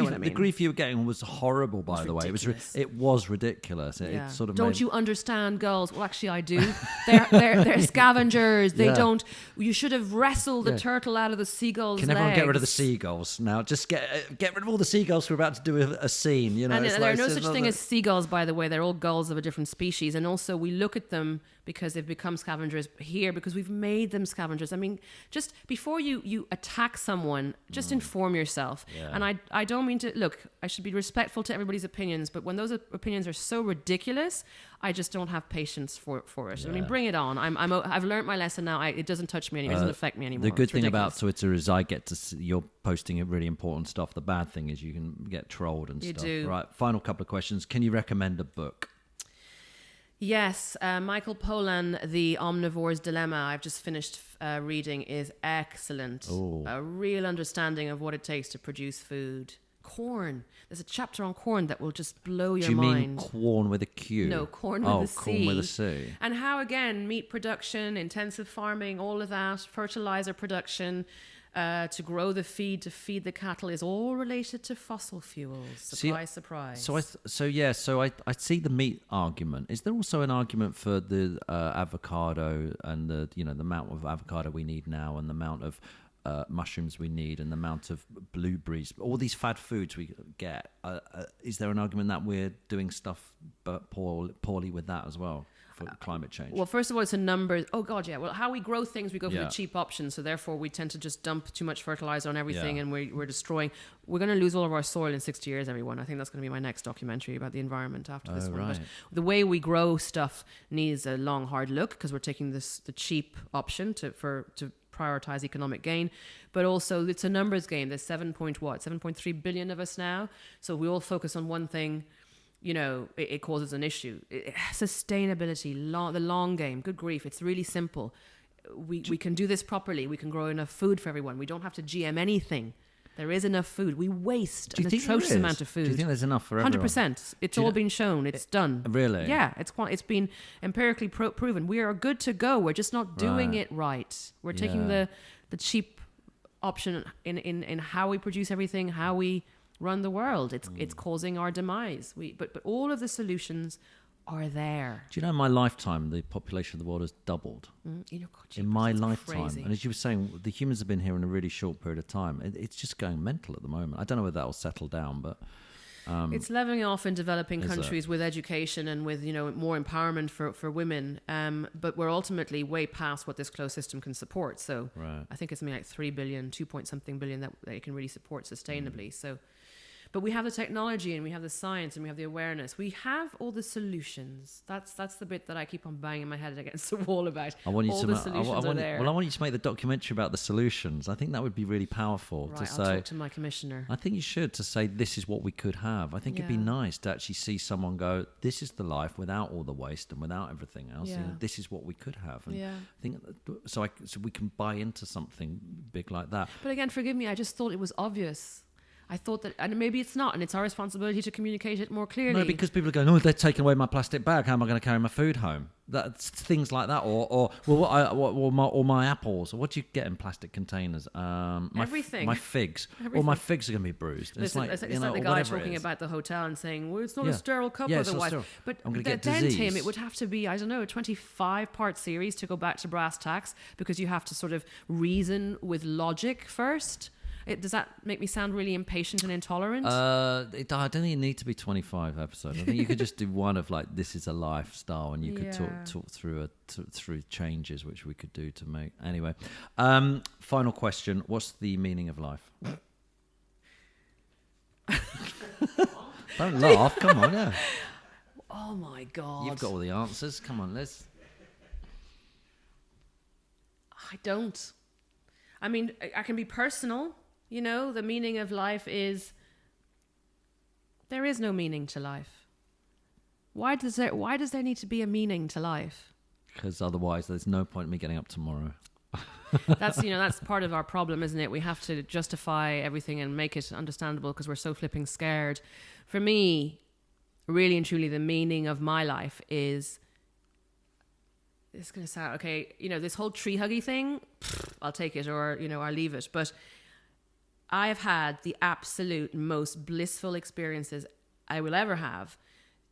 what I mean? The grief you were getting was horrible, by the way. It was ridiculous. It sort of don't you understand, girls? Well, actually, I do. They're scavengers. They don't. You should have wrestled the turtle out of the seagull's legs. Can everyone get rid of the seagulls now? Just get rid of all the seagulls. We're about to do a scene. And there are no such thing as seagulls, by the way. They're all gulls of a different species. And also, we look at them because they've become scavengers here because we've made them scavengers. I mean, just before you attack someone, just inform yourself. And I don't mean to, look, I should be respectful to everybody's opinions, but when those opinions are so ridiculous, I just don't have patience for it. I mean, bring it on. I've learned my lesson now. It doesn't touch me anymore. It doesn't affect me anymore. The good thing about Twitter is I get to see you're posting really important stuff. The bad thing is you can get trolled and stuff. You do. Right, final couple of questions. Can you recommend a book? Yes, Michael Pollan, The Omnivore's Dilemma, I've just finished reading, is excellent. Ooh. A real understanding of what it takes to produce food. Corn. There's a chapter on corn that will just blow your mind. Do you mean corn with a Q? No, corn with a C. Corn with a C. And how, again, meat production, intensive farming, all of that, fertilizer production, to grow the feed, to feed the cattle, is all related to fossil fuels. Surprise. So I see the meat argument. Is there also an argument for the avocado and the amount of avocado we need now and the amount of mushrooms we need and the amount of blueberries, all these fad foods we get? Is there an argument that we're doing stuff but poorly with that as well? For climate change? Well, first of all, it's a number. Oh, God, yeah. Well, how we grow things, we go for the cheap options. So therefore, we tend to just dump too much fertilizer on everything and we're destroying. We're going to lose all of our soil in 60 years, everyone. I think that's going to be my next documentary about the environment after this one. Right. But the way we grow stuff needs a long, hard look because we're taking the cheap option to prioritize economic gain, but also it's a numbers game. There's 7.3 billion of us now. So we all focus on one thing. It causes an issue. Sustainability, the long game. Good grief, it's really simple. We can do this properly. We can grow enough food for everyone. We don't have to GM anything. There is enough food. We waste an atrocious amount of food. Do you think there's enough for everyone? 100%. It's all been shown. It's done. Really? Yeah, it's been empirically proven. We are good to go. We're just not doing it right. We're taking the cheap option in how we produce everything, how we run the world. It's causing our demise. But all of the solutions are there. Do you know, in my lifetime, the population of the world has doubled? In my lifetime. Crazy. And as you were saying, the humans have been here in a really short period of time. It's just going mental at the moment. I don't know whether that will settle down, but... it's leveling off in developing countries with education and with more empowerment for women. But we're ultimately way past what this closed system can support. So I think it's something like 3 billion, 2 point something billion that they can really support sustainably. So... But we have the technology and we have the science and we have the awareness. We have all the solutions. That's the bit that I keep on banging my head against the wall about. I want you to make the documentary about the solutions. I think that would be really powerful. Right, I'll talk to my commissioner. I think you should, to say this is what we could have. I think it'd be nice to actually see someone go, this is the life without all the waste and without everything else. Yeah. This is what we could have. And I think so we can buy into something big like that. But again, forgive me, I just thought it was obvious. I thought that, and maybe it's not, and it's our responsibility to communicate it more clearly. No, because people are going, they're taking away my plastic bag. How am I going to carry my food home? That's things like that, or my apples. Or what do you get in plastic containers? Everything. My figs. Everything. All my figs are going to be bruised. Listen, it's like the guy talking about the hotel and saying, "Well, it's not a sterile cup otherwise." But I'm going to get then, disease. Tim, it would have to be, I don't know, a 25-part series to go back to brass tacks, because you have to sort of reason with logic first. Does that make me sound really impatient and intolerant? I don't think it need to be 25 episodes. I think you could just do one of like, this is a lifestyle, and you could talk through through changes which we could do to make. Anyway, final question: what's the meaning of life? Don't laugh. Come on, yeah. Oh my God! You've got all the answers. Come on, let's. I don't. I mean, I can be personal. You know, the meaning of life is, there is no meaning to life. Why does there need to be a meaning to life? Because otherwise there's no point in me getting up tomorrow. That's part of our problem, isn't it? We have to justify everything and make it understandable because we're so flipping scared. For me, really and truly, the meaning of my life is, it's going to sound, okay, this whole tree huggy thing, I'll take it, or, I'll leave it. But I have had the absolute most blissful experiences I will ever have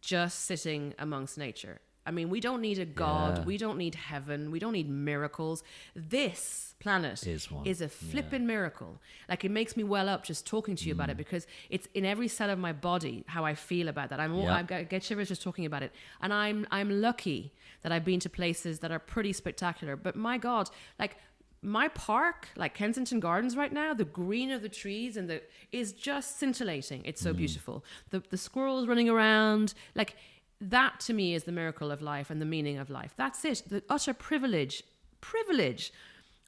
just sitting amongst nature. I mean, we don't need a God. Yeah. We don't need heaven. We don't need miracles. This planet is a flipping miracle. Like, it makes me well up just talking to you about it, because it's in every cell of my body how I feel about that. I get shivers just talking about it. And I'm lucky that I've been to places that are pretty spectacular. But my God, like, my park, like Kensington Gardens right now, the green of the trees is just scintillating. It's so beautiful. The squirrels running around, like, that to me is the miracle of life and the meaning of life. That's it. The utter privilege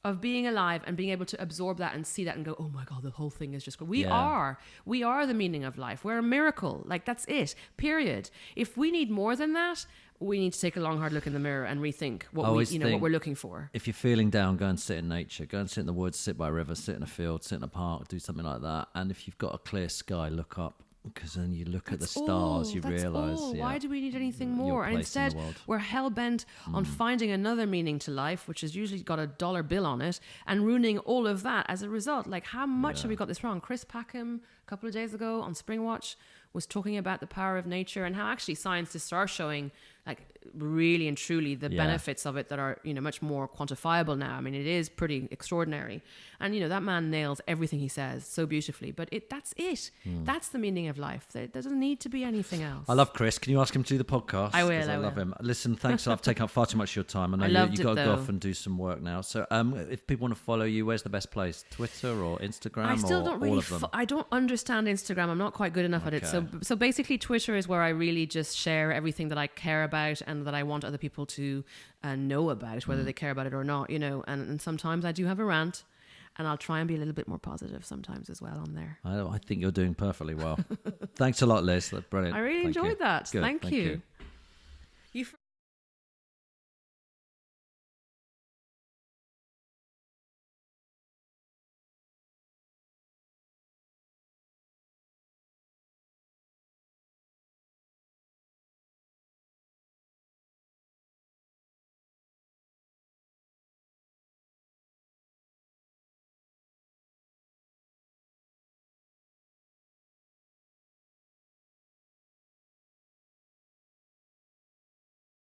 of being alive and being able to absorb that and see that and go, oh my God, the whole thing is just good. We are the meaning of life. We're a miracle. Like, that's it, period. If we need more than that, we need to take a long, hard look in the mirror and rethink what we're looking for. If you're feeling down, go and sit in nature. Go and sit in the woods, sit by a river, sit in a field, sit in a park, do something like that. And if you've got a clear sky, look up. Because then you look at the stars, you realise. Why do we need anything more? And instead, we're hell-bent on finding another meaning to life, which has usually got a dollar bill on it, and ruining all of that as a result. Like, how much have we got this wrong? Chris Packham, a couple of days ago on Springwatch, was talking about the power of nature and how actually scientists are showing, like, really and truly the benefits of it that are, much more quantifiable now. I mean, it is pretty extraordinary. And, that man nails everything he says so beautifully. But that's it. That's the meaning of life. There doesn't need to be anything else. I love Chris. Can you ask him to do the podcast? I will. I love him. Listen, thanks. I've taken up far too much of your time. I know you've got to go off and do some work now. So if people want to follow you, where's the best place? Twitter or Instagram? I still don't really... all of them? I don't understand Instagram. I'm not quite good enough at it. So basically Twitter is where I really just share everything that I care about and that I want other people to know about, whether they care about it or not, and sometimes I do have a rant, and I'll try and be a little bit more positive sometimes as well on there. I think you're doing perfectly well. Thanks a lot, Liz. That's brilliant. I really enjoyed that. Good. Thank you.